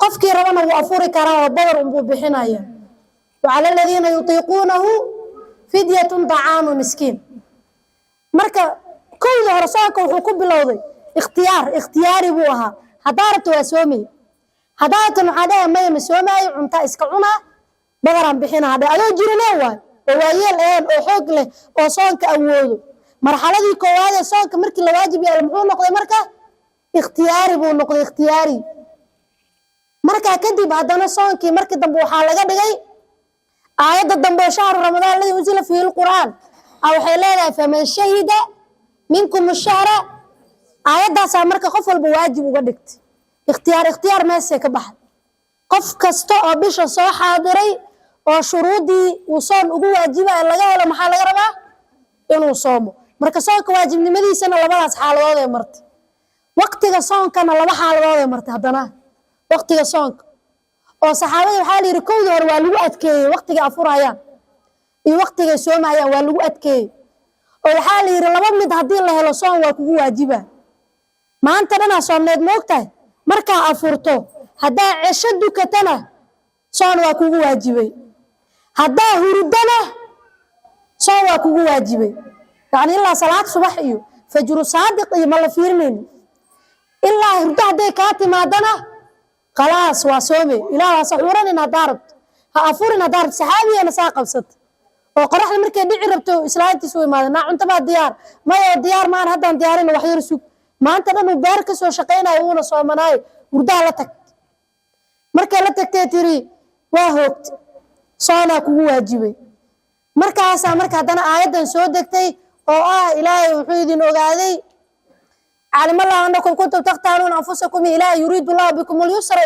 qofkii rabana wuu afuri karaa oo badar uu bixinaya وعلى الذين يطيقونه فدية طعام مسكين marka kooda hore soonka wuxuu ku bilowday ikhtiyaari buu ahaa hadaartu waa soomi hadaartu maxaa ma soomay cunta iska cuna badaran bixina adoo jirina waa waayeel oo xoog leh oo soonka awoodo marxaladii koowaad ee soonka markii la waajib yeelay muxuu noqday marka ikhtiyaari buu noqday ikhtiyaari marka kadib hadana soonkii markii dambe waxa laga dhigay aayada dambe shahr ramadaan la yuzila fi al-Qur'an aw xilada faman shahida minkum ash-shahra aayadaas marka qof walba waajib uga dhigtay ikhtiyaar meesha ka baxay qof kasto oo bisha soo xaadiray oo shuruudii uu soon ugu waajibay laga helo maxaa laga rabaa inuu soomo marka soonka waajibnimadiisana labadaas xaaladood ay martay waqtiga soonkana laba xaaladood ay martay hadana waqtiga soonka oo saxaabada waxa la yiri kooda hore waa lagu adkeeyay waqtiga afurayaan iyo waqtiga soomayaan waa lagu adkeeyay oo waxa la yiri laba mid hadii la helo soon waa kugu waajiba maanta dhanaa sooneed moogtahay marka afurto hadaa cisho dukatana soon waa kugu waajibay hadaa hurdana soon waa kugu waajibay يعني إلا صلاة صباح إيو فجر صادق إيو مالا فيرنين إلا هرده دي كاتي مادنا خلاص واسومي إلا وصحوران إنا دارت هأفور إنا دارت سحابي أنا ساقب ست وقرح المركة دي عربتو إسلامتي سوي مادنا عنت ما الديار ما هو الديار ما هذا ديارين وحير سوق ما أنت لأنه باركس وشقينا يونا صومناي وردها لتك مركة لتك تيري واهوت صانا كو واجبي markaasa marka hadana aayadan soo degtay oo ilaahay wuxuu idin ogaaday calimallahu annakum kuntum taqtaluuna anfusakum ilaahay yuriidu Allahu bikum al-yusra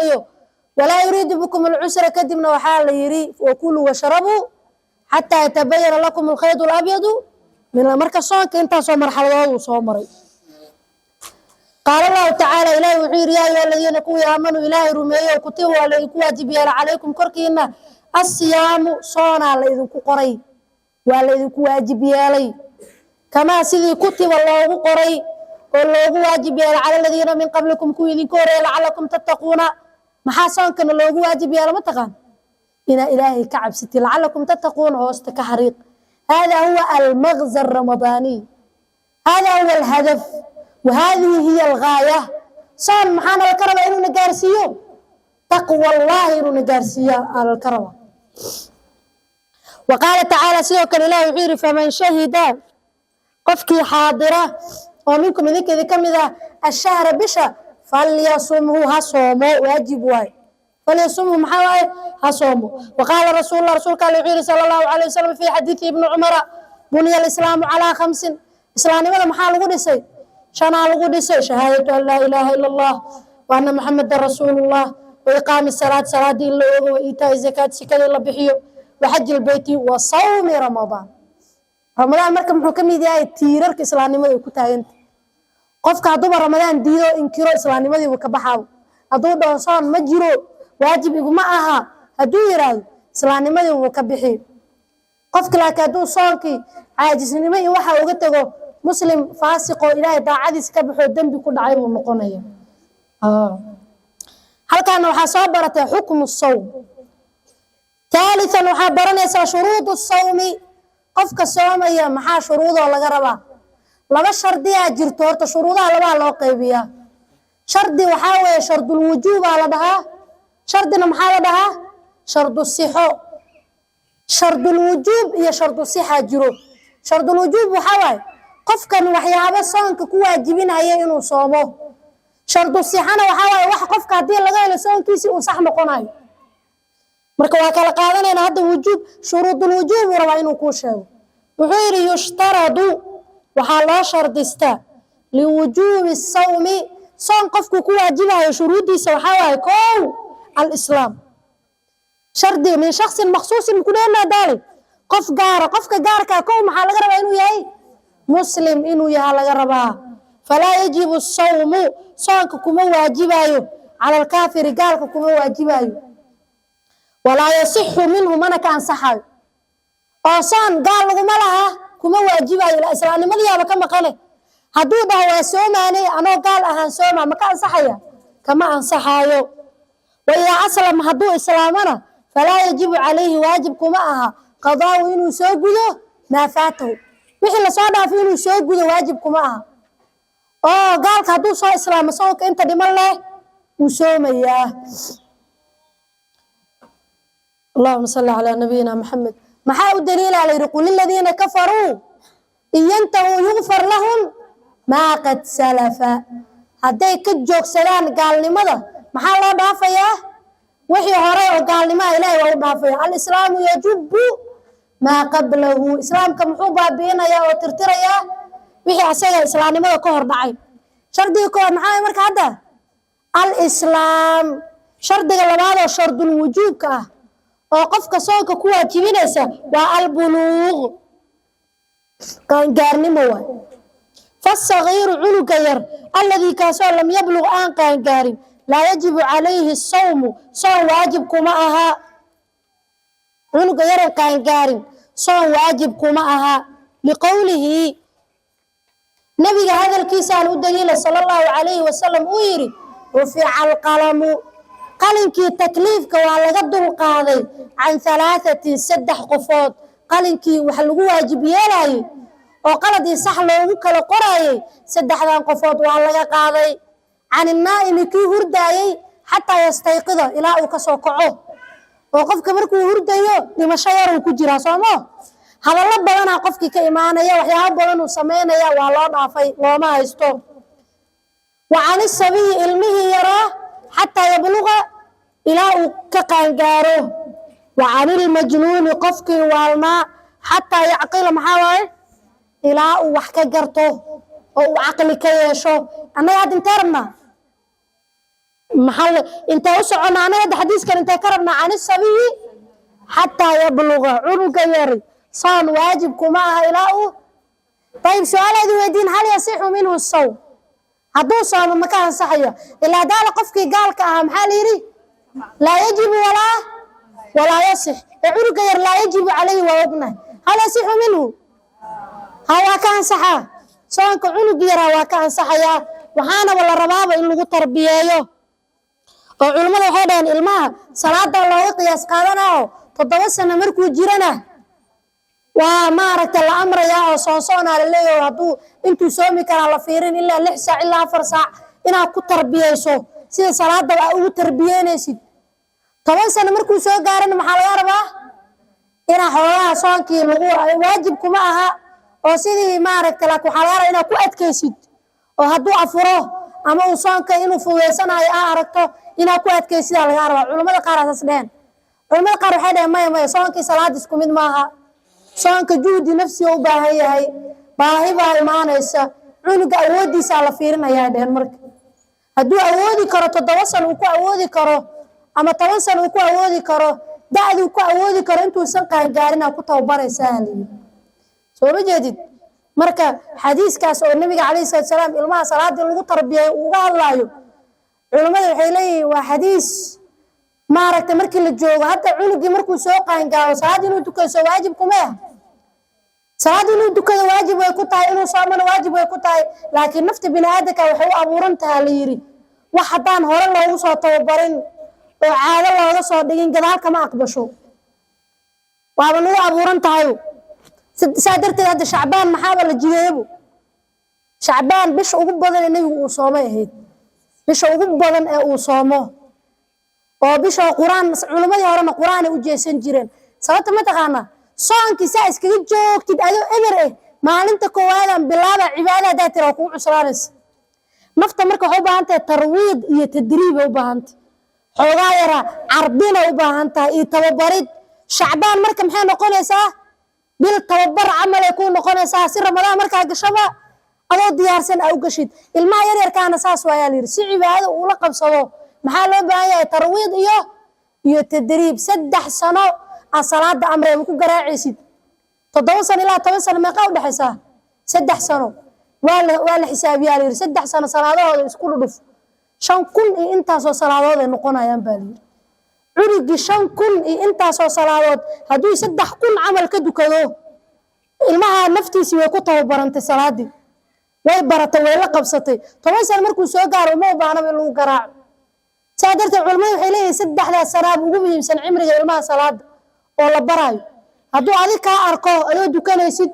wala yuriidu bikum al-usra kadibna waxa la yiri wa kulu washrabu hatta yatabayyana lakum al-khayt al-abyad min marka soonka inta soo marxaladood uu soo maray قال الله تعالى إلهي وحير يا أيها الذين كونوا آمنوا إلهي رميوا وكتبوا عليكم واجب عليكم كركينا الصيام صونا على قري وعلى واجب يالي كما سيدي كتب الله قري والله واجب على الذين من قبلكم كويدين كوري لعلكم تتقون محاسن كان الله واجب يالا متقان إلى إلهي كعب ستي لعلكم تتقون هوستك حريق هذا هو المغزى الرمضاني هذا هو الهدف وهذه هي الغاية صار محانا الكرم إنو نقارسيو تقوى الله إنو نقارسيو على الكرم وقال تعالى سيوك الإله يعير فمن شهد قفكي حاضرة ومنكم ذكي كم إذا الشهر بشا فليصمه هصومه واجب واي فليصمه محاوي هصومه وقال رسول الله رسول الله يعير صلى الله عليه وسلم في حديث ابن عمر بني الإسلام على 5 إسلامي ولا محال قدسي شنا قدسي شهادة أن لا إله إلا الله وأن محمد رسول الله وإقام الصلاة صلاة الله وإيتاء الزكاة سكاد الله بحيو وحج البيت وصوم رمضان marka muxuu kamid yahay tiirarka islaamnimada ay ku taaganta qofka haduu Ramadan diido inkiro islaamnimadii uu ka baxayo haduu doonsan ma jiro waajib iguma aha haduu yiraahdo islaamnimadii uu ka bixi qofka laakiin haduu soonki caajisnimo iyo waxa uga tago muslim faasiq oo ilaahay daacadiisa ka baxo dambi ku dhacay uu noqonayo halkan waxa soo baratay xukmu sawm ثالثا waxa baranaysa shuruud as-sawm qofka soomaya maxaa shuruudo laga rabaa laba shardi ah jirto horta shuruudaha laba loo qaybiyaa shardi waxa weeye shardul wujuub la dhahaa shardina maxaa la dhahaa shardu sihho shardul wujuub iyo shardu sihha jiro shardul wujuub waxa weeye qofkan waxyaabo soonka ku waajibinaya inuu soomo shardu sihhana waxa weeye wax qofka hadii laga helo soonkiisa uu sax noqonayo marka waa kala qaadanayna hadda wujuub shuruudul wujuub waa inuu ku sheego wuxuu yiri yushtaradu waxa loo shardistaa li wujuubi sawmi soon qofku ku waajibayo shuruudiisa waxa waay koow al-islaam shardi min shakhs makhsuus ku leena daali qof gaar qofka gaarka koow maxaa laga rabaa inuu yahay muslim inuu yahay laga rabaa fala yajibu as-sawmu soonka kuma waajibayo ala al-kaafir gaalka kuma waajibayo ولا يصح منه من كان صحاي أصلا قال لهم لها كما واجبة إلى إسلام ما ليها بكم قاله هدوده وسوماني أنا قال أهان سوما ما كان صحيا كما أن صحايو وإذا أسلم هدو إسلامنا فلا يجب عليه واجب كما أها قضاء إنه سوجده ما فاته وحين صادف إنه سوجده واجب كما أها قال هدو صار إسلام صوك أنت دم الله وسوميا اللهم صل على نبينا محمد محاو الدليل على يقول الذين كفروا إن ينتهوا يغفر لهم ما قد سلف هدي كجوك سلام قال لماذا محا الله ضافيا وحي هراء قال لما إلهي وهو ضافيا الإسلام يجب ما قبله إسلام كمحوبة بينا يا وترتر يا وحي عسايا إسلام لماذا كهر دعي شردي كهر محاي مرك هذا الإسلام شردي لماذا شرد الوجوب كه وقفك صوك كوا تبينسا والبلوغ كان قارنمو فالصغير عنق ير الذي كاسو لم يبلغ آن كان قارن لا يجب عليه الصوم صوم واجب كماها عنق ير كان قارن صوم واجب كماها لقوله نبي هذا الكيسان الدليل صلى الله عليه وسلم ويري رفع القلم قلنكي تكليفك waa laga dul qaaday can 3 قفود قلنكي waxa lagu waajib yeelay وقلدي صح لو كلا قراي سدحدان قفود waa laga qaaday عن النائم كي هرداي حتى يستيقظ إلى أو كسو كعو وقفك مركو هردايو dhimasho yar uu ku jira Soomo hadalla badan qofkii ka iimaanaya waxyaabo badan uu sameynaya waa loo dhaafay looma haysto وعن الصبي علمه يرى حتى يبلغ إلى كقانقاره وعن المجنون قفك والماء حتى يعقل محاوي إلى وحكا قرطه أو عقل كيشو أنا ياد انترنا محل انت وسعنا أنا ياد حديث كان انت كربنا عن الصبي حتى يبلغ عنق يري صان واجبكم معها إلى طيب سؤال هذا ودين هل يصح منه الصوم هدو صوم مكان صحيح إلا دال قفك قال كأهم حاليري لا يجب ولا يصح عنق ير لا يجب عليه وابنه هل يصح منه هوا كان صحا صوانك عنق يرى وكان صحيا وحانا ولا ربابة إن لغو تربيايو وعلماء وحيدان إلماها صلاة الله قياس قادنا تدوسنا مركو جيرنا وما أردت الأمر يا صوصونا للي وهدو انتو سومي كان على فيرين إلا 6 ساعة إلا 4 ساعة إنا كو تربيايسو سيدا صلاة أو تربيانيسي تدوسنا مركو سو قارن محال ياربا إنا حوالها صوانكي لغو واجبكم معها oo sidii maaragtay la ku xalaara ina ku adkaysid oo haduu afuro ama uu soonka inuu fuudeysanayo aragto ina ku adkaysid laga rabo culimada qaar asaas dheen culimada qaar waxay dheen may soonka salaad isku mid maaha soonka juhdi nafsi u baahan yahay baahi baa imaanaysa cunuga awoodiisa la fiirinaya dheen marka haduu awoodi karo 7 sano uu ku awoodi karo ama 10 sano uu ku awoodi karo da'du ku awoodi karo intuu san qaan gaarina ku tababaraysaa soo jeedid marka xadiiskaas oo nabiga kaleey salaam ilmaha salaada lagu tarbiyay uga hadlaayo culimadu waxay leeyihiin waa xadiis maaragtay markii la joogo hadda cunugii markuu soo qaan gaaro salaad inuu tukado waajib kuma ah salaad inuu tukado waajib way ku tahay inuu soomana waajib way ku tahay laakiin nafta bini'aadamka waxay u abuuran tahay la yiri wax hadaan hore loogu soo tababarin oo caado looga soo dhigin gadaal kama aqbasho waaba lagu abuuran tahay سادرت هذا شعبان محاولة جيبه شعبان بش أقول بدن إنه وصامه هيد بش أقول بدن وصامه أو بش القرآن علماء يقرأون القرآن وجيسن جيران صلاة ما تقانا صان كيساس كذي جوك تدعو أمر ما أنت كوالا بالله عبادة ذات ركوع سرارس نفط مركو حبا أنت ترويض يتدريب حبا أنت حغايرة عربينا حبا أنت يتوبرد شعبان مركم حين نقول يساه بالتوبر عمل يكون نقول أساس رمضان مركا قشبة أو ديارسن أو قشيد الماء يرير كان أساس ويالير سعي بهذا ولقب صلو محالو بهاية ترويض إيو تدريب 6 سنة الصلاة أمره مكو قراعي سيد 7 سنة إلا 8 سنة ما قاود حساه 6 سنة ولا حساب يالير 6 سنة صلاة هذا يسكولو دف شان كل إنتاسو صلاة هذا نقونا ينبالير عرقي 5 كن intaasoo salaadood haduu 3 kun amal ka dukado ilmaha naftiisa way ku tababarantay salaadii way baratay way la qabsatay 10 sano markuu soo gaaro ma baahna in lagu garaaco saadarta culimadu waxay leeyihiin 3 sanaab ugu muhiimsan cimriga ilmaha salaada oo la barayo haduu adiga ka arko adoo dukanaysid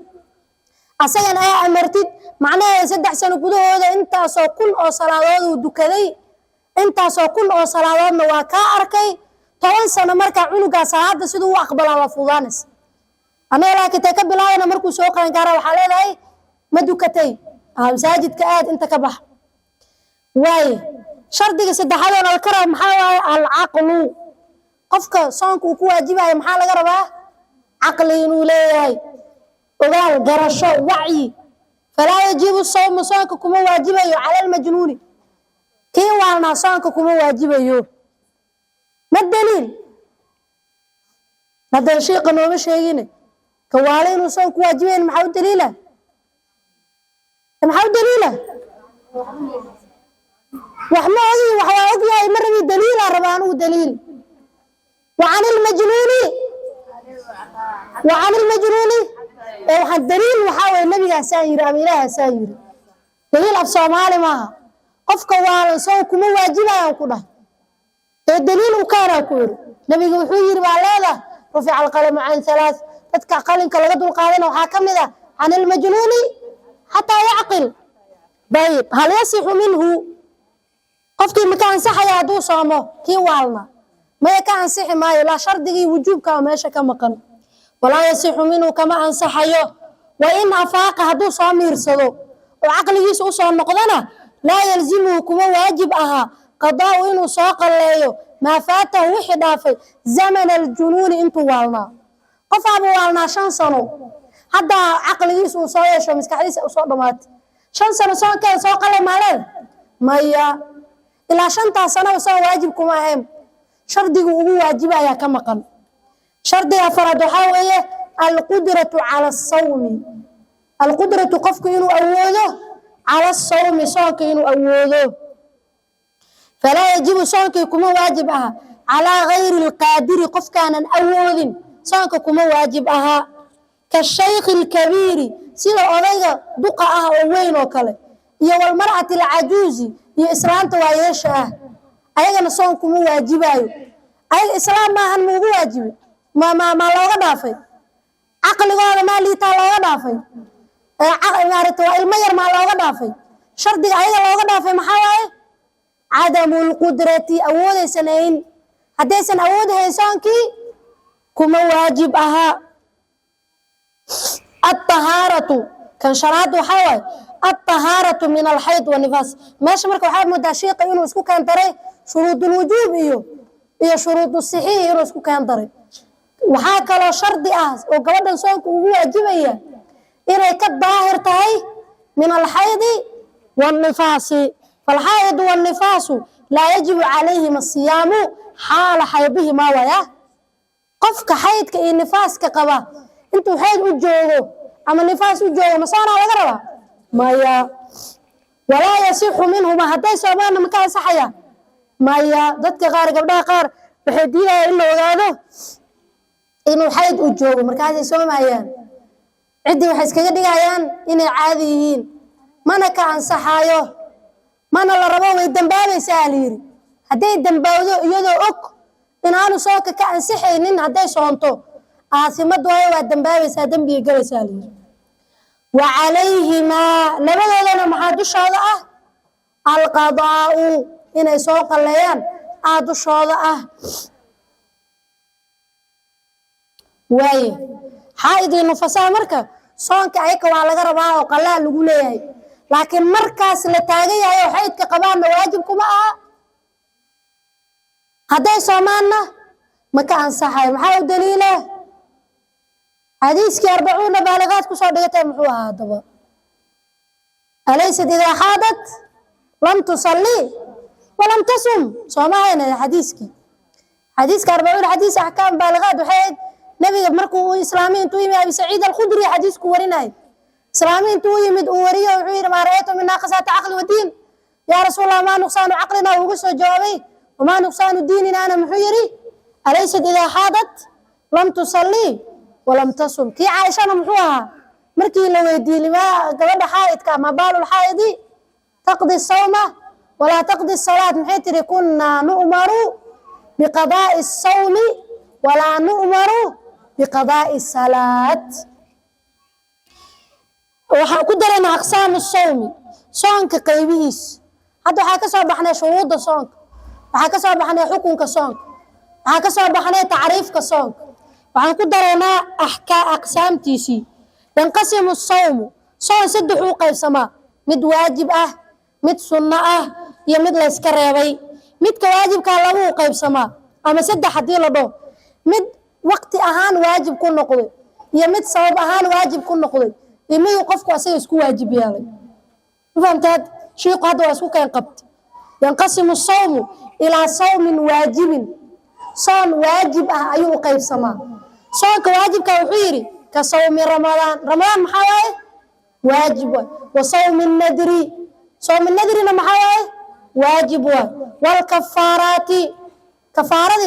asagan ay amartid macnaheedu 3 sano gudahooda intaasoo kun oo salaadood uu dukaday intaasoo kun oo salaadoodna waa ka arkay 10 سنة مركا عنقا صلاة سيدو أقبل على فوضانس أنا لكن تكبل أنا مركو سوق قارا وحالي هاي مدوكتي مساجد كآد انت كبح واي شرطك سد حالنا الكرم محاوى العقل قفك صانك وكو واجبها محالة قربا عقلين وليهاي وقال قرشو وعي فلا يجيب الصوم صانك كما واجبه على المجنون كي وانا صانك كما واجبه ما الدليل؟ هذا الشيء قانون مش هيجيني كوالين وصوك واجبين محاول دليله محاول دليله وحماضي وحواقي هاي مرة دليل ربانو دليل وعن المجنون وحن دليل وحاول النبي ساير أمينها ساير دليل أبصامالي معها قف كوالين صوك مو واجبها ينقضها الدليل وكان يقول نبي وحير بالله رفع القلم عن 3 تتكع قلم كلا قدر القادين وحاكم ذا عن المجنون حتى يعقل. طيب هل يصح منه قفتي مكان صح يا دو صامو كي والنا ما كان صح ما لا شرطي وجوبك وماشي كمقن ولا يصح منه كما أنصحيه وإن أفاق هدو صامير صدو وعقل يسو صام نقضنا لا يلزمه كما واجب أها قضاء إنه ساق الله ما فاته وحدا في زمن الجنون انتو والنا قف أبو والنا 5 سنة حتى عقل يسو صايش ومسكحيس أو صوت دمات 5 سنة سواء كان ساق الله مالين مايا إلا 5 سنة وسوى واجبكم أهم شرطي هو واجب يا كمقن شرطي أفراد حاوية القدرة على الصوم القدرة قفك إنه أوله على الصوم صومك إنه أوله فلا يجب صومك كما واجبها على غير القادر قف كان أول صومك كما واجبها كالشيخ الكبير سيدا أوليغا دقاءها ووين وكله يا والمرأة العجوز يا إسلام وايشة أيضا صومك كما واجبها أي إسلام ما هن مو واجب ما لوغا دافي عقل غير ما ليتا لوغا دافي عقل المير ما لوغا دافي شرطي أيضا لوغا دافي محاوي عدم القدرة أود سنين حديثا أود هيسانكي كما واجب أها الطهارة كان شرط وحوي الطهارة من الحيض والنفاس ماشي مركو حاب مداشيق إنه اسكو كان تري شروط الوجوب إيو شروط الصحيح إنه اسكو كان تري وحاكا لو شرطي أهز وقبضا سوانكو واجبية إنه كالظاهر تهي من الحيض والنفاس فالحائض والنفاس لا يجب عليهم الصيام حال حيضهما وياه قفك حيضك إيه نفاسك قبا انتو حيض وجوغو أما نفاس وجوغو مصانا وغربا مايا ولا يصح منهما هداي سوابانا مكان صحيا مايا ضدك غار قبلها قار بحديها إلا وغادو إنو الحيض وجوغو مركاسي سوى مايان عدي وحيسكا قدقايان إني عاديين مانا كان صحايو mana la rabo way dambaabeysaa liiri haday dambaawdo iyadoo og in aanu sooka ka ansixaynin haday soonto aasimadu waa dambaabeysaa dambiga galaysaa liiri wa calayhima labadoodana maxaa dushooda ah alqadaa'u inay soo qalleeyaan dushooda ah waaye xaaidii nufasaa marka soonka ayaka waa laga rabaa oo qalaa lagu leeyahay لكن مركز لتاجي هاي وحيد كقبان واجبكم هذا سمعنا مكان صحيح محاول دليله حديث كي 40 بالغات كصدقتها محوها هذا أليست إذا حاضت لم تصلي ولم تصم سمعنا حديث كي 40 حديث أحكام بالغات وحيد نبي مركو إسلامي تويمي أبي سعيد الخدري حديث كوريناي إسلامين تويمد أوريه وعير ما رأيته من ناقصات عقل ودين يا رسول الله ما نقصان عقلنا وقصه جوابي وما نقصان ديننا أنا محيري أليست إذا حاضت لم تصلي ولم تصم كي عائشة محوها مركي لو يدي لما قبل حائط كما بال الحائض تقضي الصوم ولا تقضي الصلاة محيث كنا نؤمر بقضاء الصوم ولا نؤمر بقضاء الصلاة waxaa ku dareen aqsaam الصوم soonka qaybihiis hadda waxa ka soo baxnay shuruuda soonka waxa ka soo baxnay xukunka soonka waxa ka soo baxnay taariifka soonka waxaan ku dareynaa aqsaamtiisi yanqasimu الصوم soon saddex u qaybsamaa mid waajib ah mid sunna ah iyo mid la iska reebay midka waajibka laba u qaybsamaa ama saddex hadii la dhaho mid waqti ahaan waajib ku noqday iyo mid sabab ahaan waajib ku noqday إنه يقفك أسير اسكو واجب يالي فهمت شيء هذا اسكو كان قبط ينقسم الصوم إلى صوم واجب صوم واجب أيوه قيب سما صوم كواجب كوحيري كصوم رمضان محاوي واجب وصوم النذر صوم النذر محاوي واجب والكفارات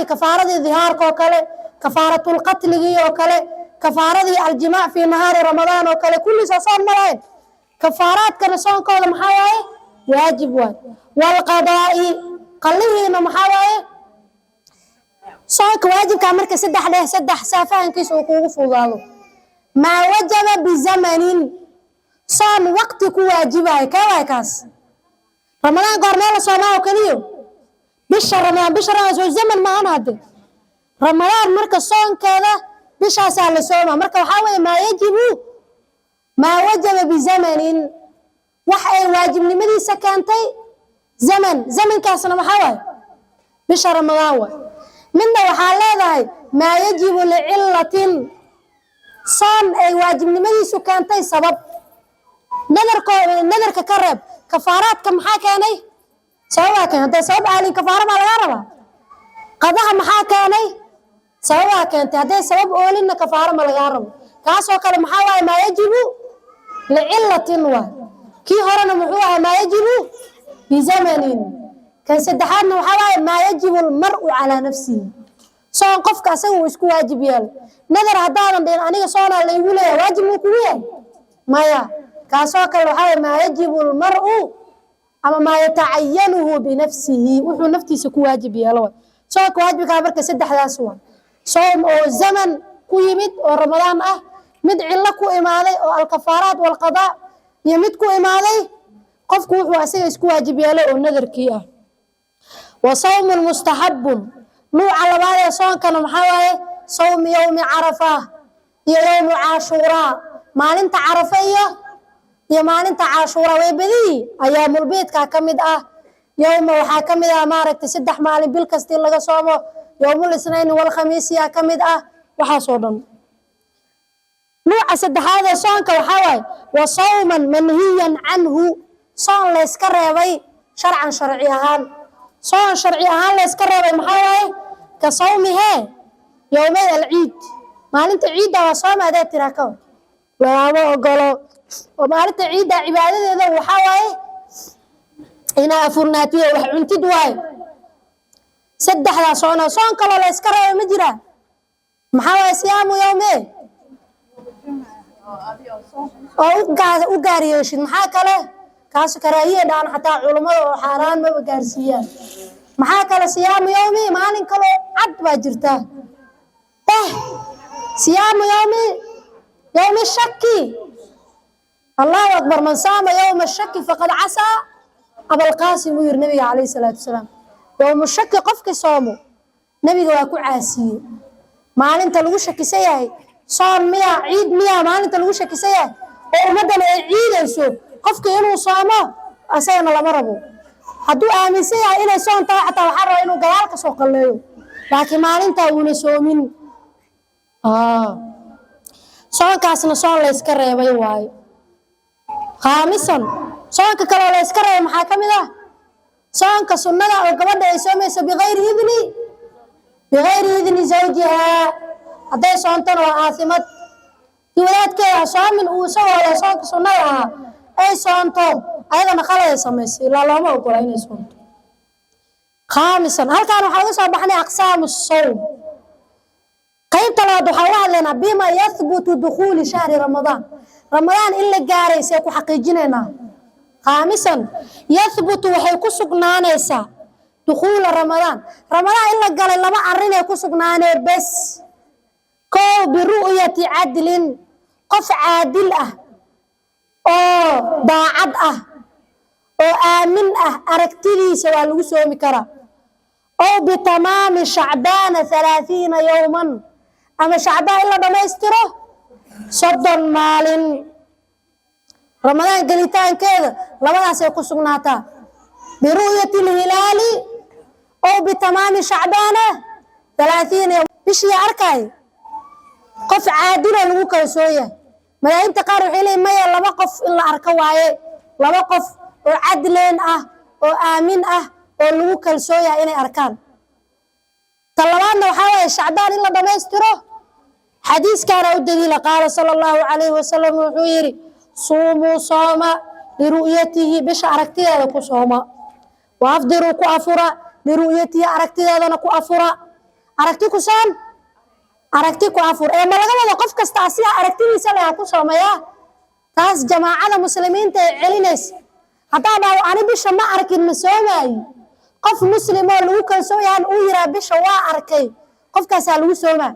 كفارة ظهار كوكله كفارة القتل وكله كفارة الجماع في نهار رمضان وكله كل صوم ملاين كفارات كان صوم كله محاوي واجب والقضاء قليه إنه محاوي صوم واجب كامرك سدح له سدح سافان كيس وقوف وضاله ما وجب بزمن صام وقت كواجبه كواكاس رمضان قرنا صومه كليو بشهر رمضان زمن ما أنا هذا رمضان مركز صوم كذا بشهر سال صومه مركز حاول ما يجب ما وجب بزمن وحي واجب لمدي سكانتي زمن كاسنا محاول بشهر رمضان منه وحالة ما يجب لعلة صام أي واجب لمدي سكانتي سبب نذر كقرب كفارات كم حاكاني سواء كان هذا سبب علي كفارة ما الغربة قضاها محاكاني سواء كانت هذا سبب أولين كفارة ما الغربة كاس وكل محاول ما يجب لعلة كي هرنا محوها ما يجب بزمن كان سدحان محاول ما يجب المرء على نفسه صان قفك أسوي إسكو واجب يال نذر هذا بين أنا صان اللي يقول واجب مكوية مايا كاسوك الوحاول ما يجب المرء أما ما يتعينه بنفسه وحو نفتي سكو واجب يالو سوك واجب كابرك سدح داسوان صوم أو زمن كويمت أو رمضان مدعي لكو إمالي أو الكفارات والقضاء يمدكو إمالي قفكو وحو أسيغ اسكو واجب يالو أو نذر كيه وصوم المستحب نوع على بعض صوم كانوا محاولة صوم يوم عرفة يوم عاشوراء ما انت عرفية يا ما انت عاشوراء ويبدي أيام البيت كمد يوم وحاكمد مارك تسدح مالي بالكستين لغا صومه يوم الاثنين والخميس يا كمد وحاصودا نوع سد هذا صومك وحاوي وصوما منهيا عنه صوم لا يسكر شرعا شرعيا صوم شرعيا لا يسكر محاوي كصومها يومين العيد ما انت عيد وصوم هذا تراكو لا ما قالوا وما انت عيد عبادته وحاوي إنا أفرناتيه وحنتي دواي سدح لا صون كلا لا يسكر مجرى محاوي صيام يومين أو قاريوش محا كله كاس كراهية دان حتى علماء وحاران ما بقارسيان محا كله صيام يومي مالين كله عد باجرته صيام يوم الشك الله أكبر من صام يوم الشك فقد عصى أبا القاسم وير النبي عليه الصلاة والسلام يوم الشك قفك صامه نبي واكو عاسي ما أنت لو شك سياي صام ميا عيد ميا ما أنت لو شك سياي ومدن عيد يسوع قفك إنه صامه أسينا لما ربو هدو آمن سياي إنه صام طاعة وحرة إنه قيالك سوق الليل لكن ما أنت ونسومين صام كاسنا صام لا يسكر يا بيواي خامسا صانك كلا لا يسكر محاكم ذا صانك سنة أو قبضة يسوميس بغير إذن زوجها هذا صانتنا وآثمت في ولاد كذا صان من أوسا ولا صانك سنة أي صانتو أيضا نخلا يسوميس إلا الله ما أقول أين صانتو خامسا هل كانوا حوصا بحني أقسام الصوم قيم تلاضو حوالي لنا بما يثبت دخول شهر رمضان إلا قاري سيكو حقيقينينا خامسا يثبت وحي كسقنانيسا دخول رمضان إلا قال لما أرين كسقناني بس كو برؤية عدل قف عادل أو باعد أو آمن أركتلي سوى الوسوم كرا أو بتمام شعبان 30 يوما أما شعبان إلا بما يستره صدر مال رمضان قليتان كذا لما سيكون سقناتا برؤية الهلال أو بتمام شعبان 30 يوم إيش يعركاي قف عادل لوكا سوية ما أنت قارو حيلي ما لما قف إلا أركواي لما قف عدلين وآمن ولوكا سوية إني أركان طلبنا وحاول شعبان إلا بما يستره حديث كان الدليل قال صلى الله عليه وسلم وحيري صوموا صوم لرؤيته بش أركتي هذا كصوما وأفضلوا كأفرا لرؤيته أركتي هذا كأفرا أركتي كسان أركتي كأفر ما لقى وقف كاستعسيا أركتي مثلا كصوما يا تاس جماعة المسلمين تعلنس حتى لو أنا بش ما أركي مسومي قف مسلم لو كان سوي عن أويرا بش وأركي قف كسالو سوما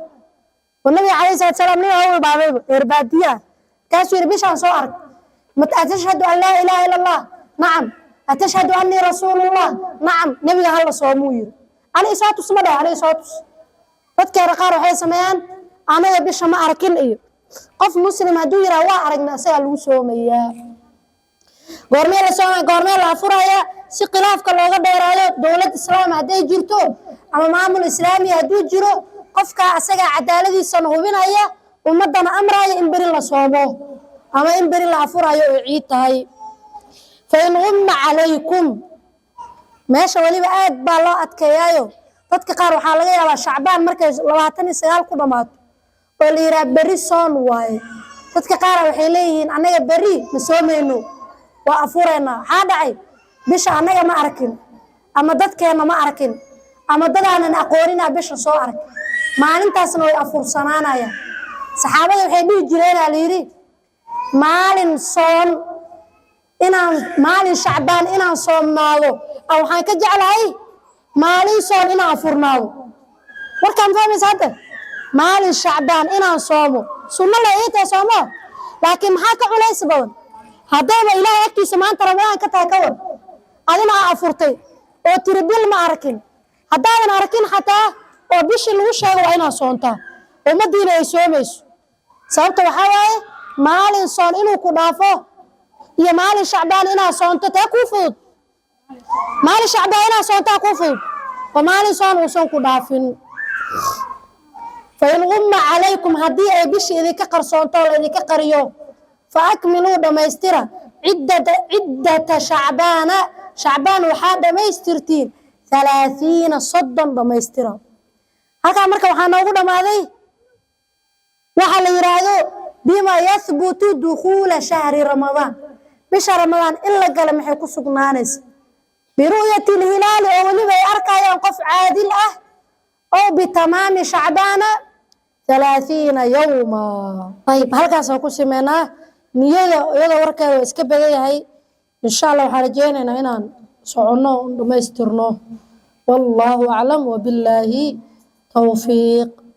والنبي عليه الصلاة والسلام ليه هو بابا إربادية كاسو يربيشان صارك مت أتشهد أن لا إله إلا الله نعم أتشهد أني رسول الله نعم نبي هلا صوموير عليه الصلاة والسلام عليه الصلاة والسلام فذكر قارو حي سميان أنا يبيش ما أركن إيه قف مسلم هدو يرى وأرجنا سألو صوميا قرمي لسوما قرمي لافرايا si khilaafka looga dheeraado dowlad islaam haday jirto ama maamul islaami haduu jiro qofka asaga cadaaladiisa hubinaya ummadana amraya in bari la soomo ama in bari la afurayo oo ciid tahay fa in umma alaykum meesha waliba aad baa loo adkeeyayo dadka qaar waxa laga yaabaa shacbaan markay 29 ku dhamaato oo la yiraahdo bari soon waay dadka qaar waxay leeyihiin anaga bari ma soomayno waa afurayna ha dhacay bisha anaga ma arkin ama dadkeena ma arkin ama dadaanan aqoonina bisha soo ark maalintaasna way afursanaanayaan saxaabada waxay dhigi jireen aliiri maalin soon inaan maalin shacbaan inaan soomaado waxaan ka jeclahay maalin soon inaan afurnaado markaan fahmaysa hadda maalin shacbaan inaan soomo sunno la eeta soomo laakiin maxaa ka culays badan haddaba ilaahay agtiisa maanta ramadaan ka tahay ka war adina afurtay oo tirbil ma arkin hadaadan arkin xataa oo bishii lagu sheego waa inaad soontaa ummadiina ay soomayso sababta waxa waaye maalin soon inuu ku dhaafo iyo maalin shacbaan inaad soonto taa ku fudud maalin shacbaan inaad soontaa ku fudud oo maalin soon uusan ku dhaafin fa in umma calaykum haddii ay bishii idinka qarsoonto oo idinka qariyo fa akmiluu dhammaystira ciddata shacbaan waxaa dhammaystirtiin 30 soddon dhammaystira halkaa marka waxaa noogu dhammaaday waxa la yiraahdo bima yathbutu dukhuula shahri ramadaan bisha ramadaan in la galo maxay ku sugnaanaysa biru'yati alhilaal oo waliba ay arkayaan qof caadil ah oo bitamaami shacbaan 30 yawma ayib halkaas ku sameynaa niyada iyada warkeeda iska badan yahay insha Allah waxaan rajaynaynaa inaan socono dhamaystirno wallahu a'lam wa billahi tawfiiq